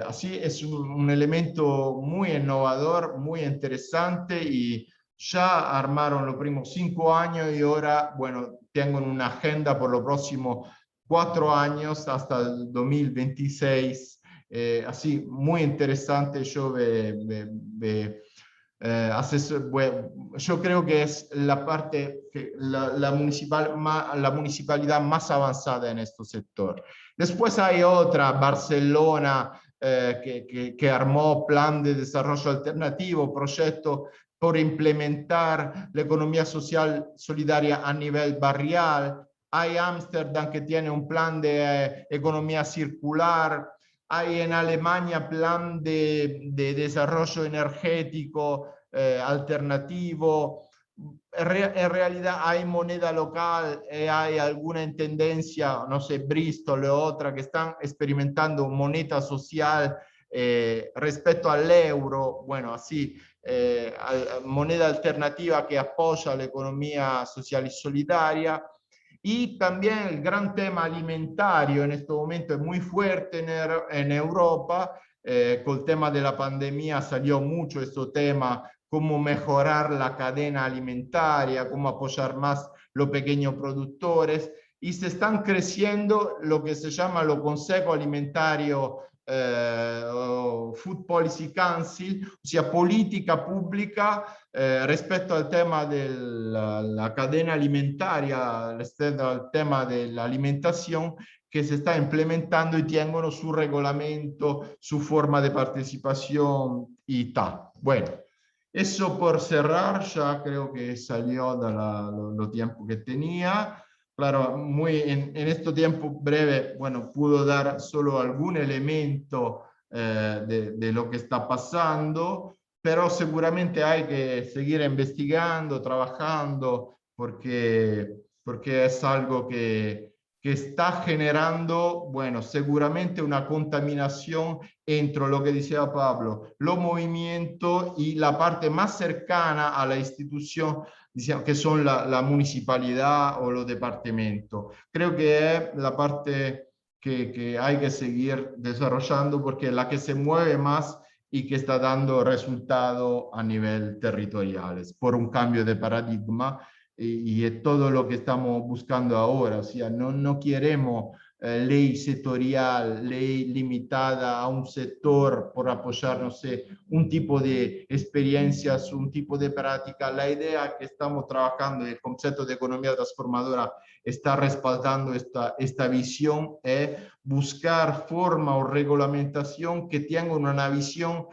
Así es un elemento muy innovador, muy interesante y ya armaron los primeros 5 años y ahora, bueno, tengo una agenda por los próximos 4 años hasta el 2026. Así, muy interesante. Yo yo creo que es la parte, la municipalidad más avanzada en este sector. Después hay otra, Barcelona, que armó plan de desarrollo alternativo, proyecto por implementar la economía social solidaria a nivel barrial. Hay Ámsterdam que tiene un plan de economía circular. Hay en Alemania plan de desarrollo energético alternativo. En realidad hay moneda local, hay alguna tendencia, no sé, Bristol o otra, que están experimentando moneda social respecto al euro, bueno, así, moneda alternativa que apoya la economía social y solidaria. Y también el gran tema alimentario en este momento es muy fuerte en Europa. Con el tema de la pandemia salió mucho este tema, cómo mejorar la cadena alimentaria, cómo apoyar más los pequeños productores. Y se están creciendo lo que se llama los consejos alimentarios, Food Policy Council, o sea, política pública respecto al tema de la cadena alimentaria, respecto al tema de la alimentación, que se está implementando y tienen su reglamento, su forma de participación y tal. Bueno, eso por cerrar, ya creo que salió de lo tiempo que tenía. Claro, en este tiempo breve, bueno, puedo dar solo algún elemento de lo que está pasando, pero seguramente hay que seguir investigando, trabajando, porque es algo que está generando, bueno, seguramente una contaminación entre lo que decía Pablo, los movimientos y la parte más cercana a la institución, que son la municipalidad o los departamentos. Creo que es la parte que hay que seguir desarrollando porque es la que se mueve más y que está dando resultados a nivel territorial, por un cambio de paradigma y es todo lo que estamos buscando ahora. O sea, no queremos ley sectorial, ley limitada a un sector por apoyar, no sé, un tipo de experiencias, un tipo de práctica. La idea que estamos trabajando, el concepto de economía transformadora está respaldando esta visión, es buscar forma o regulamentación que tenga una visión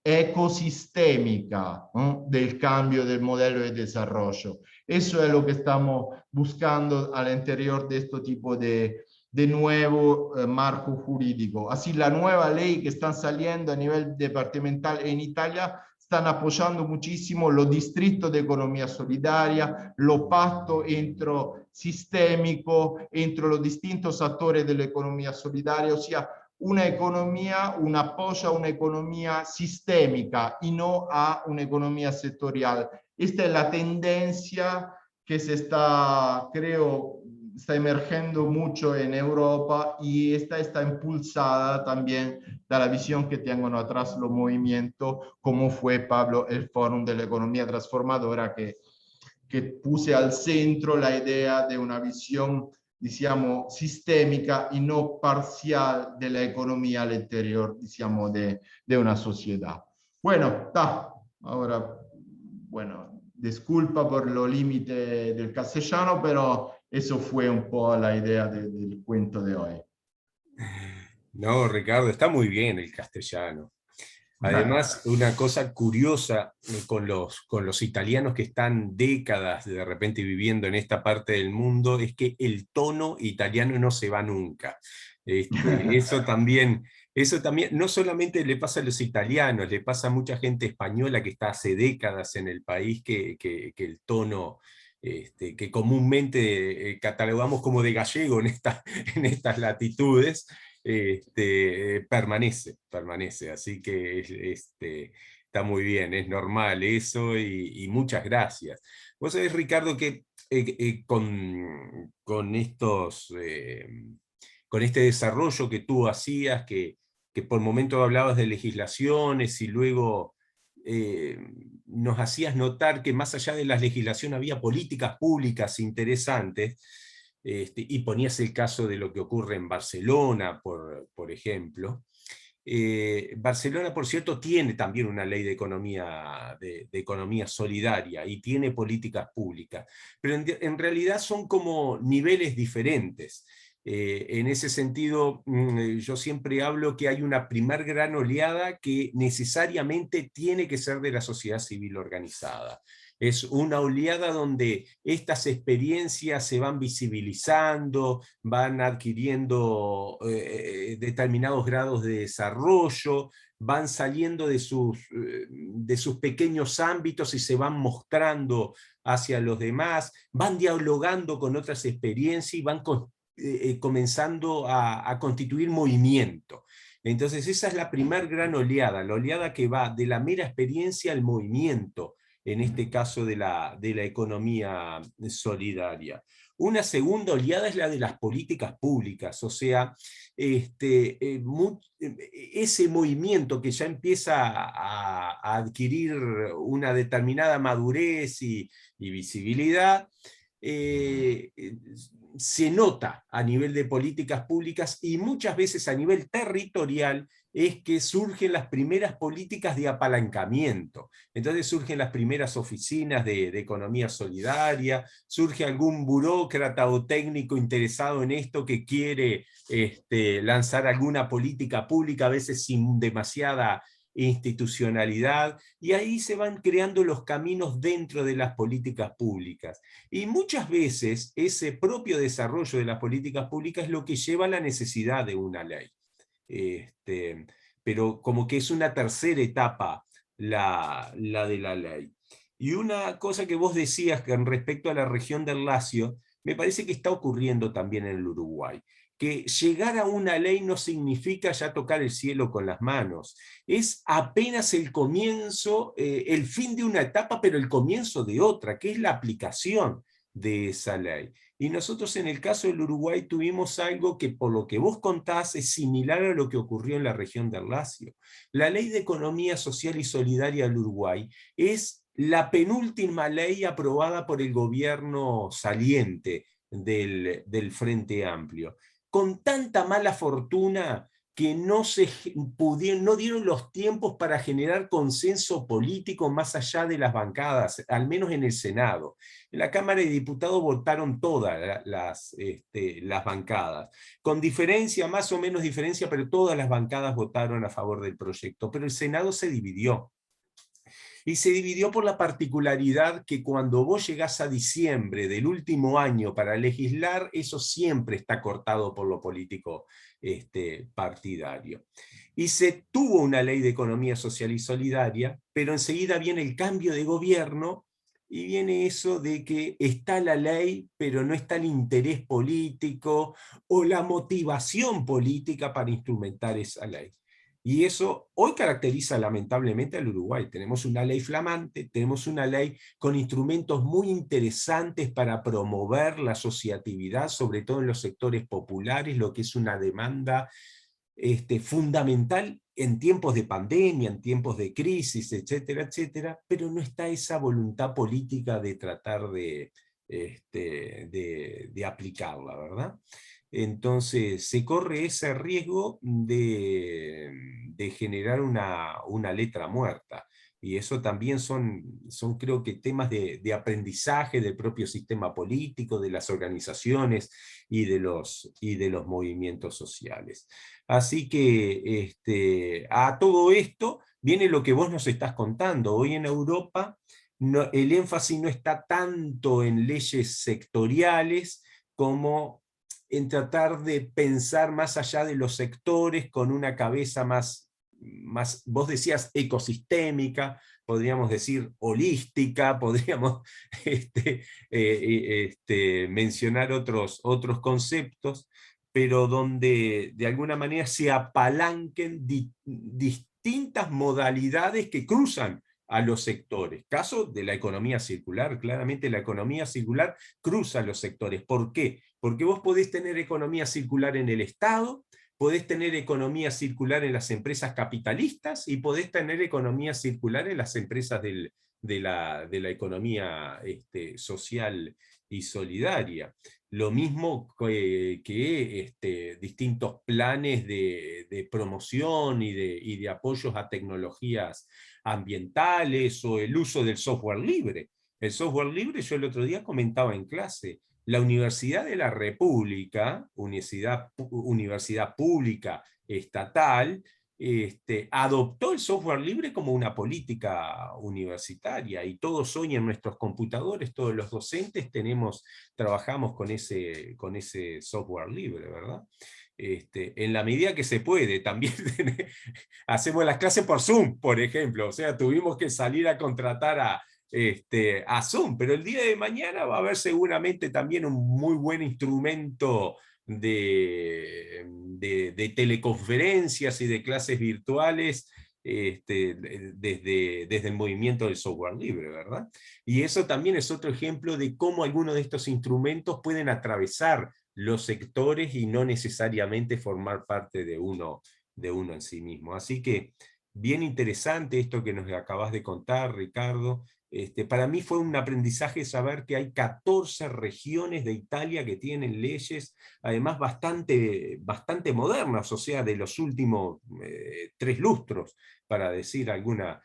ecosistémica, ¿no?, del cambio del modelo de desarrollo. Eso es lo que estamos buscando al interior de este tipo de nuevo marco jurídico. Así, la nueva ley que están saliendo a nivel departamental en Italia están apoyando muchísimo los distritos de economía solidaria, los pactos sistémicos entre los distintos actores de la economía solidaria, o sea, una economía, un apoyo a una economía sistémica y no a una economía sectorial. Esta es la tendencia que se está, creo, está emergiendo mucho en Europa y esta está impulsada también de la visión que tienen atrás los movimientos, como fue, Pablo, el Fórum de la Economía Transformadora, que puse al centro la idea de una visión, diciamo, sistémica y no parcial de la economía al interior, diciamo, de una sociedad. Bueno, ahora, bueno, disculpa por lo límite del castellano, pero eso fue un poco la idea del cuento de hoy. No, Ricardo, está muy bien el castellano. Además, una cosa curiosa con los italianos que están décadas de repente viviendo en esta parte del mundo es que el tono italiano no se va nunca. Eso también, no solamente le pasa a los italianos, le pasa a mucha gente española que está hace décadas en el país, que el tono que comúnmente catalogamos como de gallego en estas latitudes, permanece, así que está muy bien, es normal eso y muchas gracias. Vos sabés, Ricardo, que con este desarrollo que tú hacías, que por momentos hablabas de legislaciones y luego nos hacías notar que más allá de la legislación había políticas públicas interesantes, y ponías el caso de lo que ocurre en Barcelona, por ejemplo. Barcelona, por cierto, tiene también una ley de economía solidaria y tiene políticas públicas, pero en realidad son como niveles diferentes. En ese sentido, yo siempre hablo que hay una primer gran oleada que necesariamente tiene que ser de la sociedad civil organizada. Es una oleada donde estas experiencias se van visibilizando, van adquiriendo determinados grados de desarrollo, van saliendo de sus pequeños ámbitos y se van mostrando hacia los demás, van dialogando con otras experiencias y van comenzando a constituir movimiento. Entonces esa es la primer gran oleada, la oleada que va de la mera experiencia al movimiento, en este caso de la economía solidaria. Una segunda oleada es la de las políticas públicas, o sea, ese movimiento que ya empieza a adquirir una determinada madurez y visibilidad, se nota a nivel de políticas públicas y muchas veces a nivel territorial es que surgen las primeras políticas de apalancamiento. Entonces surgen las primeras oficinas de economía solidaria, surge algún burócrata o técnico interesado en esto que quiere lanzar alguna política pública, a veces sin demasiada institucionalidad, y ahí se van creando los caminos dentro de las políticas públicas. Y muchas veces ese propio desarrollo de las políticas públicas es lo que lleva a la necesidad de una ley. Pero como que es una tercera etapa la de la ley. Y una cosa que vos decías que respecto a la región del Lacio, me parece que está ocurriendo también en el Uruguay, que llegar a una ley no significa ya tocar el cielo con las manos, es apenas el comienzo, el fin de una etapa, pero el comienzo de otra, que es la aplicación de esa ley. Y nosotros en el caso del Uruguay tuvimos algo que por lo que vos contás es similar a lo que ocurrió en la región del Lacio. La Ley de Economía Social y Solidaria del Uruguay es la penúltima ley aprobada por el gobierno saliente del Frente Amplio, con tanta mala fortuna que no dieron los tiempos para generar consenso político más allá de las bancadas, al menos en el Senado. En la Cámara de Diputados votaron todas las bancadas, con diferencia, más o menos diferencia, pero todas las bancadas votaron a favor del proyecto, pero el Senado se dividió. Y se dividió por la particularidad que cuando vos llegás a diciembre del último año para legislar, eso siempre está cortado por lo político partidario. Y se tuvo una ley de economía social y solidaria, pero enseguida viene el cambio de gobierno y viene eso de que está la ley, pero no está el interés político o la motivación política para instrumentar esa ley. Y eso hoy caracteriza lamentablemente al Uruguay. Tenemos una ley flamante, tenemos una ley con instrumentos muy interesantes para promover la asociatividad, sobre todo en los sectores populares, lo que es una demanda fundamental en tiempos de pandemia, en tiempos de crisis, etcétera, etcétera, pero no está esa voluntad política de tratar de aplicarla, ¿verdad? Entonces se corre ese riesgo de generar una letra muerta. Y eso también son creo que temas de aprendizaje del propio sistema político, de las organizaciones y de los movimientos sociales. Así que a todo esto viene lo que vos nos estás contando. Hoy en Europa el énfasis no está tanto en leyes sectoriales como en tratar de pensar más allá de los sectores con una cabeza más, vos decías ecosistémica, podríamos decir holística, podríamos mencionar otros conceptos, pero donde de alguna manera se apalanquen distintas modalidades que cruzan a los sectores. Caso de la economía circular, claramente la economía circular cruza los sectores. ¿Por qué? Porque vos podés tener economía circular en el Estado, podés tener economía circular en las empresas capitalistas y podés tener economía circular en las empresas de la economía social y solidaria. Lo mismo que distintos planes de promoción y de apoyos a tecnologías ambientales o el uso del software libre. El software libre, yo el otro día comentaba en clase, la Universidad de la República, universidad pública estatal, adoptó el software libre como una política universitaria, y todos hoy en nuestros computadores, todos los docentes trabajamos con ese software libre, ¿verdad? En la medida que se puede, también hacemos las clases por Zoom, por ejemplo, o sea, tuvimos que salir a contratar a Zoom, pero el día de mañana va a haber seguramente también un muy buen instrumento de teleconferencias y de clases virtuales desde el movimiento del software libre, ¿verdad? Y eso también es otro ejemplo de cómo algunos de estos instrumentos pueden atravesar los sectores y no necesariamente formar parte de uno en sí mismo. Así que bien interesante esto que nos acabas de contar, Ricardo. Para mí fue un aprendizaje saber que hay 14 regiones de Italia que tienen leyes, además bastante modernas, o sea, de los últimos 3 lustros, para decir alguna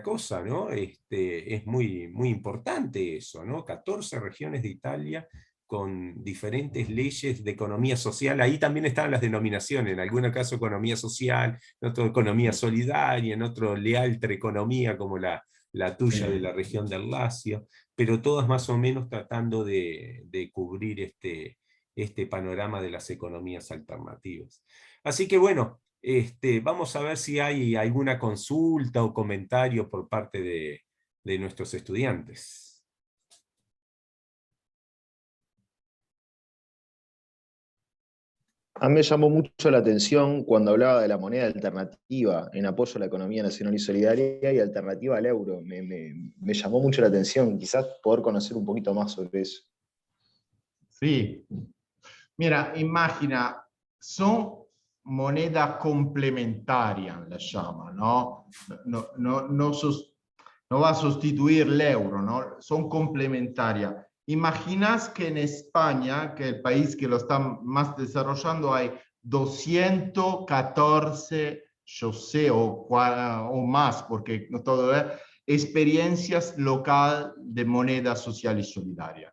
cosa, ¿no? Es muy importante eso, ¿no? 14 regiones de Italia con diferentes leyes de economía social. Ahí también estaban las denominaciones, en algún caso economía social, en otro economía solidaria, en otro economía como la tuya de la región del Lacio, pero todas más o menos tratando de cubrir este panorama de las economías alternativas. Así que bueno, vamos a ver si hay alguna consulta o comentario por parte de nuestros estudiantes. A mí me llamó mucho la atención cuando hablaba de la moneda alternativa en apoyo a la economía nacional y solidaria y alternativa al euro. Me llamó mucho la atención, quizás poder conocer un poquito más sobre eso. Sí. Mira, imagina, son moneda complementaria, la llaman, ¿no? No va a sustituir el euro, ¿no? Son complementarias. Imaginas que en España, que es el país que lo está más desarrollando, hay 214, yo sé, o más, porque no todo es, experiencias local de moneda social y solidaria.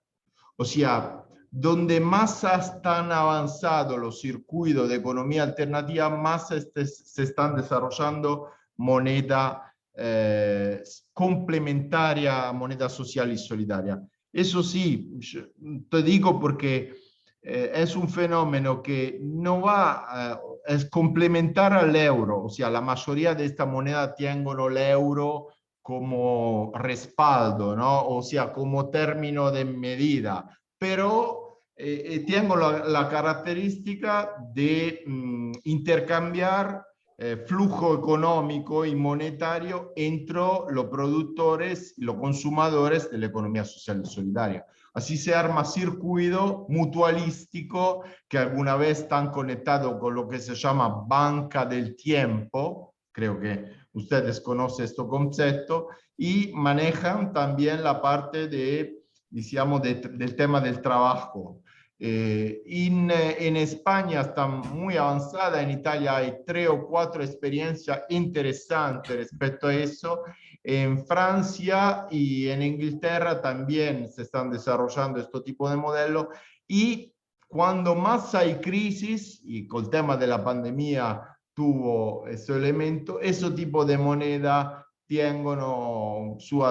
O sea, donde más están avanzados los circuitos de economía alternativa, más se están desarrollando moneda complementaria a moneda social y solidaria. Eso sí, te digo porque es un fenómeno que no va, es complementar al euro, o sea, la mayoría de esta moneda tienen el euro como respaldo, ¿no? O sea, como término de medida, pero tengo la característica de intercambiar flujo económico y monetario entre los productores y los consumidores de la economía social y solidaria. Así se arma circuito mutualístico que alguna vez están conectados con lo que se llama banca del tiempo, creo que ustedes conocen este concepto, y manejan también la parte de, digamos, del tema del trabajo. En España está muy avanzada, en Italia hay 3 o 4 experiencias interesantes respecto a eso. En Francia y en Inglaterra también se están desarrollando este tipo de modelos, y cuando más hay crisis, y con el tema de la pandemia tuvo ese elemento, ese tipo de moneda tienen su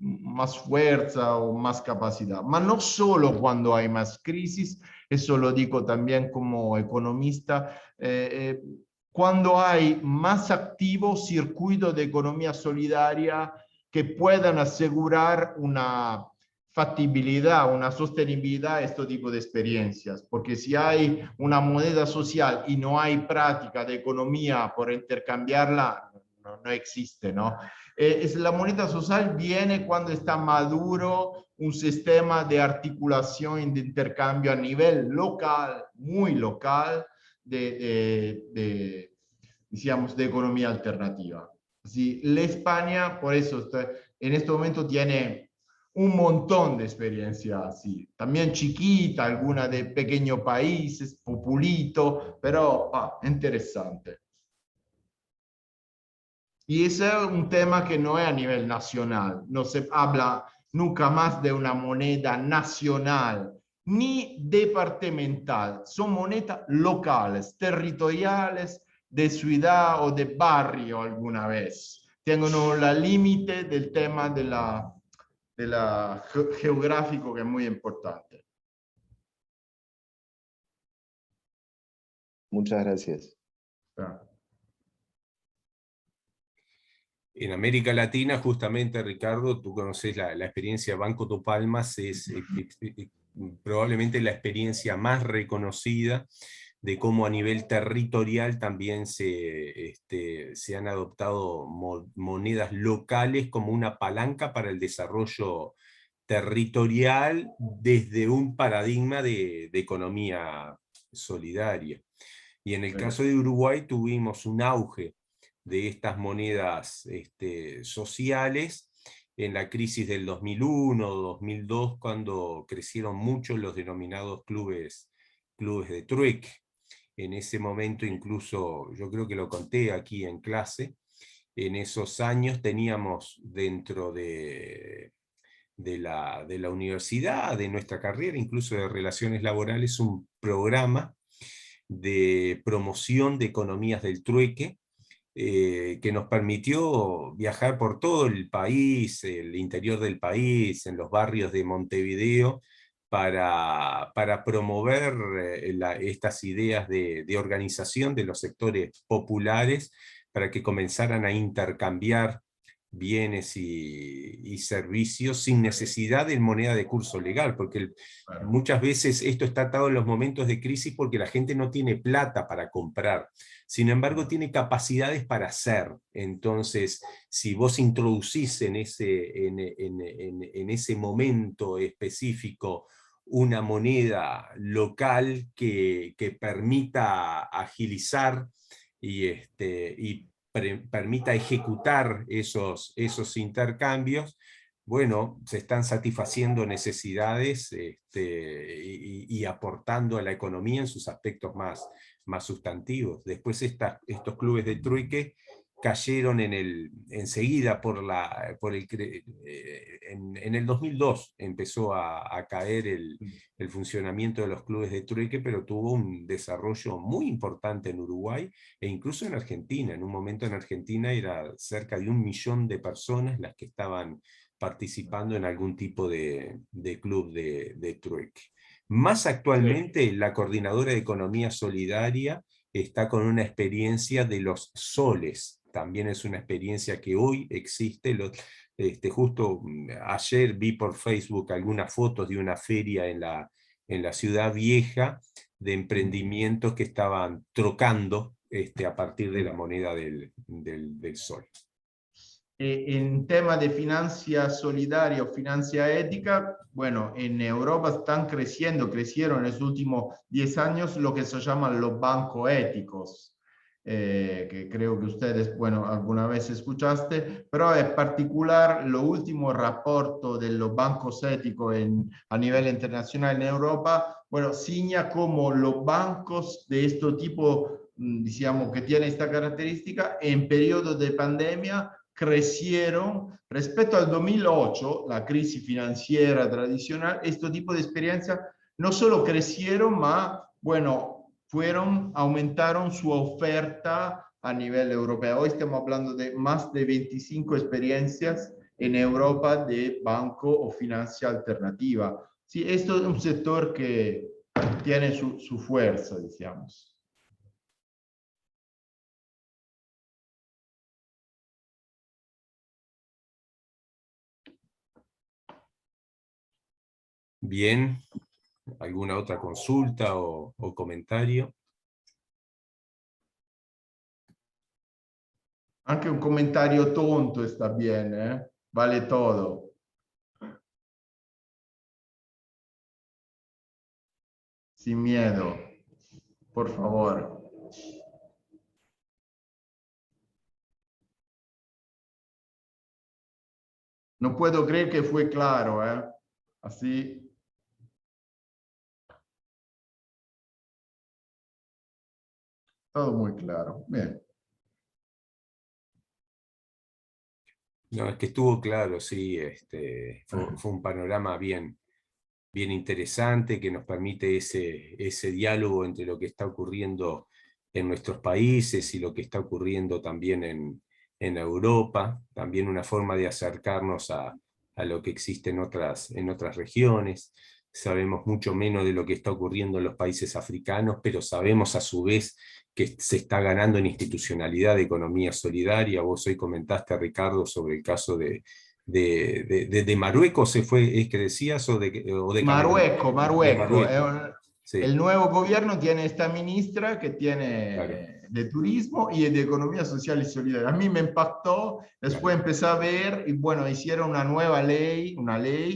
más fuerza o más capacidad. Pero no solo cuando hay más crisis, eso lo digo también como economista, cuando hay más activos circuitos de economía solidaria que puedan asegurar una factibilidad, una sostenibilidad a este tipo de experiencias, porque si hay una moneda social y no hay práctica de economía por intercambiarla, no existe, ¿no? La moneda social viene cuando está maduro un sistema de articulación y de intercambio a nivel local, muy local, digamos, de economía alternativa. Así, la España, por eso, en este momento tiene un montón de experiencia así, también chiquita, alguna de pequeños países, populito, pero interesante. Y ese es un tema que no es a nivel nacional, no se habla nunca más de una moneda nacional, ni departamental, son monedas locales, territoriales, de ciudad o de barrio alguna vez. Tienen la límite del tema de la geográfico, que es muy importante. Muchas gracias. En América Latina, justamente, Ricardo, tú conoces la experiencia Banco do Palmas, es probablemente la experiencia más reconocida de cómo a nivel territorial también se han adoptado monedas locales como una palanca para el desarrollo territorial desde un paradigma de economía solidaria. Y en el caso de Uruguay tuvimos un auge de estas monedas sociales en la crisis del 2001-2002, cuando crecieron mucho los denominados clubes de trueque. En ese momento, incluso, yo creo que lo conté aquí en clase, en esos años teníamos dentro de la universidad, de nuestra carrera, incluso de relaciones laborales, un programa de promoción de economías del trueque, que nos permitió viajar por todo el país, el interior del país, en los barrios de Montevideo, para promover estas ideas de organización de los sectores populares, para que comenzaran a intercambiar bienes y servicios sin necesidad de moneda de curso legal, porque muchas veces esto está atado en los momentos de crisis porque la gente no tiene plata para comprar, sin embargo tiene capacidades para hacer. Entonces, si vos introducís en ese momento específico una moneda local que permita agilizar y permita ejecutar esos intercambios, bueno, se están satisfaciendo necesidades y aportando a la economía en sus aspectos más sustantivos. Después estos clubes de trueque cayeron enseguida en el 2002 empezó a caer el funcionamiento de los clubes de trueque, pero tuvo un desarrollo muy importante en Uruguay e incluso en Argentina. En un momento en Argentina era cerca de 1 millón de personas las que estaban participando en algún tipo de club de trueque. Más actualmente, la Coordinadora de Economía Solidaria está con una experiencia de los soles. También es una experiencia que hoy existe. Justo ayer vi por Facebook algunas fotos de una feria en la Ciudad Vieja de emprendimientos que estaban trocando a partir de la moneda del sol. En tema de financia solidaria o financia ética, bueno, en Europa crecieron en los últimos 10 años lo que se llaman los bancos éticos. que creo que ustedes, bueno, alguna vez escuchaste, pero en particular lo último rapporto de los bancos éticos a nivel internacional en Europa, bueno, señala como los bancos de este tipo, digamos, que tienen esta característica, en periodo de pandemia crecieron respecto al 2008, la crisis financiera tradicional, este tipo de experiencia no solo crecieron, más, bueno, aumentaron su oferta a nivel europeo. Hoy estamos hablando de más de 25 experiencias en Europa de banco o financia alternativa. Sí, esto es un sector que tiene su fuerza, digamos. Bien, ¿alguna otra consulta o comentario? Anche un comentario tonto está bien, ¿eh? Vale todo. Sin miedo, por favor. No puedo creer que fue claro, ¿eh? Así. Todo muy claro. Bien. No, es que estuvo claro, sí, fue un panorama bien interesante que nos permite ese diálogo entre lo que está ocurriendo en nuestros países y lo que está ocurriendo también en Europa, también una forma de acercarnos a lo que existe en otras regiones. Sabemos mucho menos de lo que está ocurriendo en los países africanos, pero sabemos a su vez que se está ganando en institucionalidad de economía solidaria. Vos hoy comentaste, Ricardo, sobre el caso de Marruecos, ¿es que decías? ¿O de Camerún? De Marruecos. Marruecos, El sí, nuevo gobierno tiene esta ministra que claro, tiene de turismo y de economía social y solidaria. A mí me impactó, después claro, empecé a ver y bueno, hicieron una nueva ley,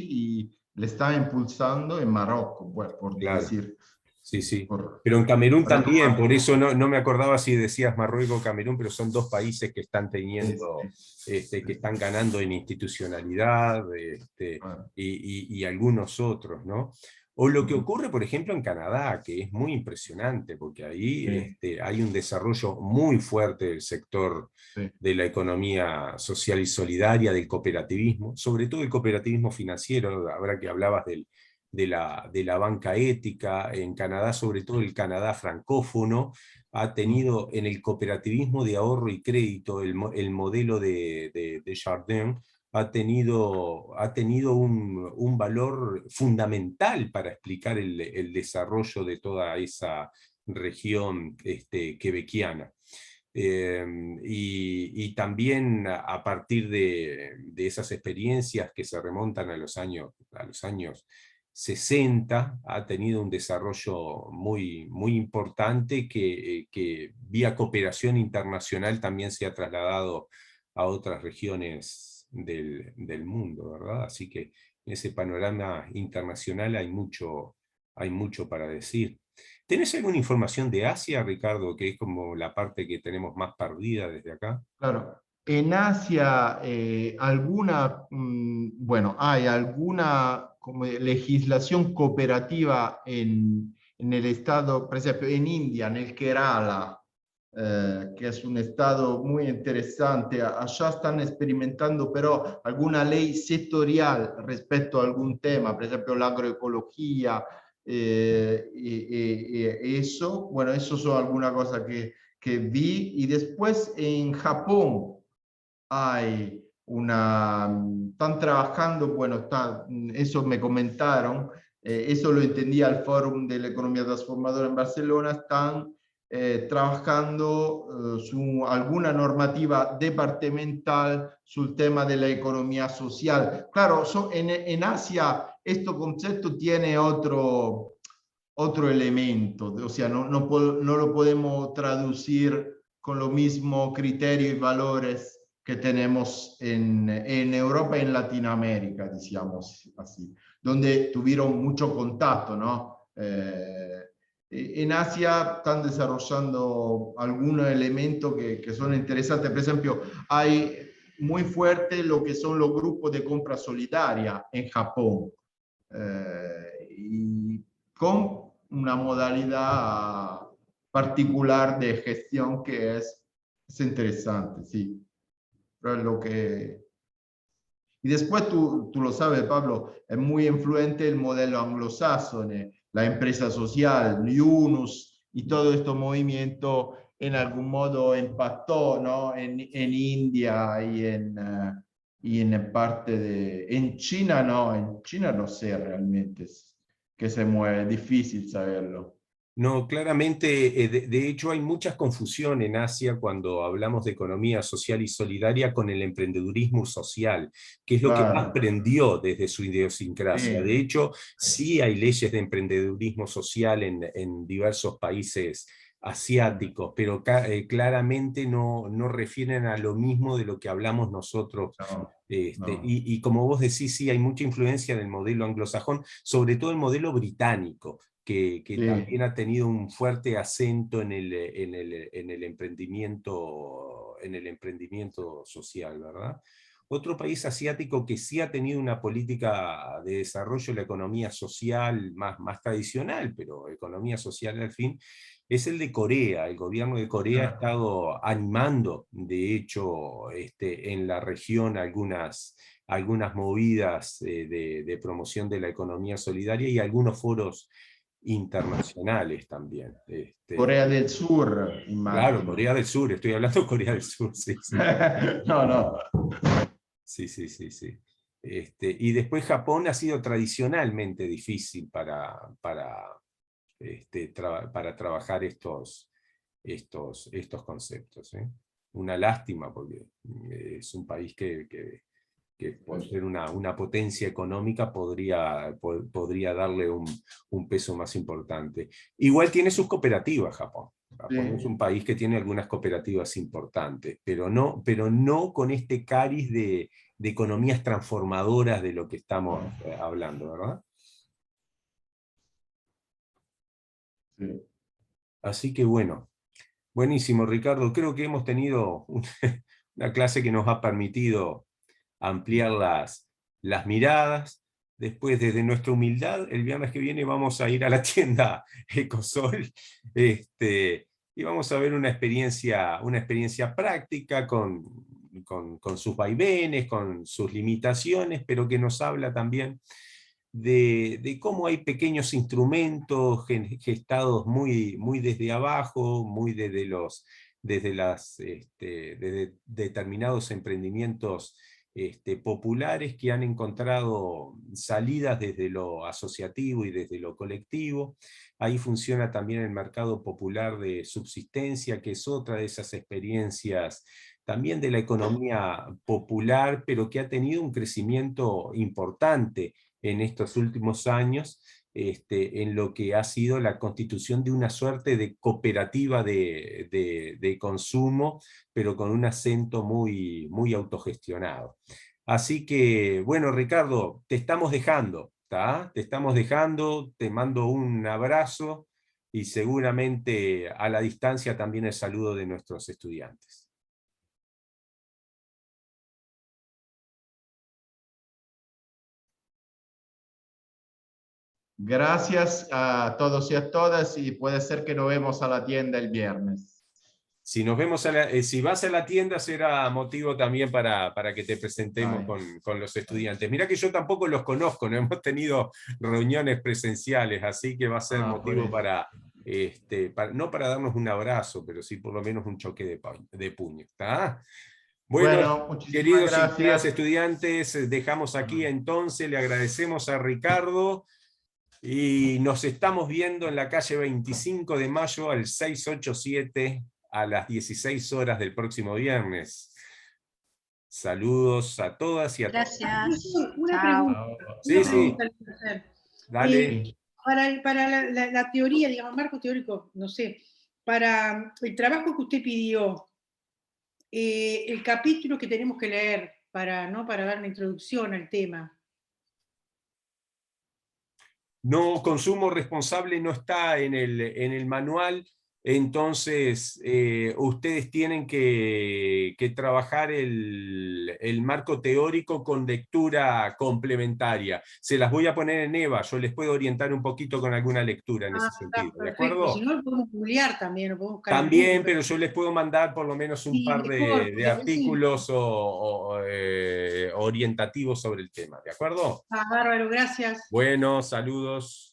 y le están impulsando en Marruecos, bueno, por claro. decir. Sí, sí. Por Pero en Camerún también, retomar. por eso no me acordaba si decías Marruecos o Camerún, pero son dos países que están Sí, teniendo, sí. que están ganando en institucionalidad, Bueno, y algunos otros, ¿no? O lo que ocurre, por ejemplo, en Canadá, que es muy impresionante, porque ahí sí, hay un desarrollo muy fuerte del sector sí. de la economía social y solidaria, del cooperativismo, sobre todo el cooperativismo financiero, ahora que hablabas de la banca ética. En Canadá, sobre todo el Canadá francófono, ha tenido en el cooperativismo de ahorro y crédito, el modelo de Chardin, ha tenido un valor fundamental para explicar el desarrollo de toda esa región quebequiana. Y también a partir de esas experiencias que se remontan a los años 60, ha tenido un desarrollo muy importante que vía cooperación internacional también se ha trasladado a otras regiones del mundo, ¿verdad? Así que en ese panorama internacional hay mucho para decir. ¿Tenés alguna información de Asia, Ricardo, que es como la parte que tenemos más perdida desde acá? Claro. En Asia, bueno, hay alguna como legislación cooperativa en el estado, por ejemplo, en India, en el Kerala, que es un estado muy interesante. Allá están experimentando, pero alguna ley sectorial respecto a algún tema, por ejemplo, la agroecología, eso, bueno, eso son algunas cosas que vi. Y después en Japón están trabajando, bueno, eso me comentaron, eso lo entendí al Fórum de la Economía Transformadora en Barcelona, están trabajando su alguna normativa departamental sul tema de la economía social. Claro, en Asia este concepto tiene otro elemento, o sea, no lo podemos traducir con los mismos criterios y valores que tenemos en Europa y en Latinoamérica, digamos así, donde tuvieron mucho contacto, ¿no? En Asia están desarrollando algunos elementos que son interesantes. Por ejemplo, hay muy fuerte lo que son los grupos de compra solidaria en Japón, y con una modalidad particular de gestión que es interesante, sí. Pero es lo que... Y después tú lo sabes, Pablo, es muy influente el modelo anglosajón, la empresa social, Yunus y todo este movimiento en algún modo impactó, ¿no? En India y en parte de... En China no sé realmente que se mueve, es difícil saberlo. No, claramente, de hecho hay mucha confusión en Asia cuando hablamos de economía social y solidaria con el emprendedurismo social, que es lo que más Claro, prendió desde su idiosincrasia. sí, De hecho, sí hay leyes de emprendedurismo social en diversos países asiáticos, pero claramente no refieren a lo mismo de lo que hablamos nosotros. no, no, Y como vos decís, sí hay mucha influencia del modelo anglosajón, sobre todo el modelo británico, que sí. también ha tenido un fuerte acento en el emprendimiento social, ¿verdad? Otro país asiático que sí ha tenido una política de desarrollo de la economía social más tradicional, pero economía social al fin, es el de Corea. El gobierno de Corea ha Ah, estado animando, de hecho, en la región algunas movidas de promoción de la economía solidaria y algunos foros internacionales también. Corea del Sur, Claro, imagino. Corea del Sur, estoy hablando de Corea del Sur, sí, sí. No, no. Sí, sí, sí, sí. Y después Japón ha sido tradicionalmente difícil para trabajar estos conceptos, ¿eh? Una lástima porque es un país que por ser una potencia económica podría darle un peso más importante. Igual tiene sus cooperativas Japón. Japón es Sí. un país que tiene algunas cooperativas importantes, pero no con este cariz de economías transformadoras de lo que estamos hablando, ¿verdad? Sí. Así que bueno, buenísimo, Ricardo. Creo que hemos tenido una clase que nos ha permitido ampliar las miradas. Después, desde nuestra humildad, el viernes que viene vamos a ir a la tienda Ecosol, y vamos a ver una experiencia práctica con sus vaivenes, con sus limitaciones, pero que nos habla también de cómo hay pequeños instrumentos gestados muy desde abajo, muy desde determinados emprendimientos populares que han encontrado salidas desde lo asociativo y desde lo colectivo. Ahí funciona también el mercado popular de subsistencia, que es otra de esas experiencias también de la economía popular, pero que ha tenido un crecimiento importante en estos últimos años, en lo que ha sido la constitución de una suerte de cooperativa de consumo, pero con un acento muy autogestionado. Así que, bueno, Ricardo, te estamos dejando, ¿tá? Te estamos dejando, te mando un abrazo y seguramente a la distancia también el saludo de nuestros estudiantes. Gracias a todos y a todas y puede ser que nos vemos a la tienda el viernes. Si vas a la tienda será motivo también para que te presentemos Ay, con los estudiantes. Mirá que yo tampoco los conozco, no hemos tenido reuniones presenciales, así que va a ser por motivo eso. no para darnos un abrazo, pero sí por lo menos un choque de puño. ¿Tá? Bueno, Bueno, muchísimas queridos y queridas gracias. estudiantes, dejamos aquí entonces, le agradecemos a Ricardo. Y nos estamos viendo en la calle 25 de mayo al 687 a las 16 horas del próximo viernes. Saludos a todas y a todos. Profesor, Gracias. una Chao. pregunta, Sí, sí, le quiero hacer. dale. Sí. Para la teoría, digamos, marco teórico, no sé, para el trabajo que usted pidió, el capítulo que tenemos que leer para, ¿no? Para dar una introducción al tema. No, consumo responsable no está en el manual, entonces ustedes tienen que trabajar el marco teórico con lectura complementaria. Se las voy a poner en EVA, yo les puedo orientar un poquito con alguna lectura en ese Está sentido, ¿de perfecto. Si acuerdo? no, lo podemos googlear también, lo podemos buscar en También, Google. pero yo les puedo mandar por lo menos un Sí, par mejor, de porque así. artículos orientativos sobre el tema, ¿de acuerdo? Bárbaro, gracias. Bueno, saludos.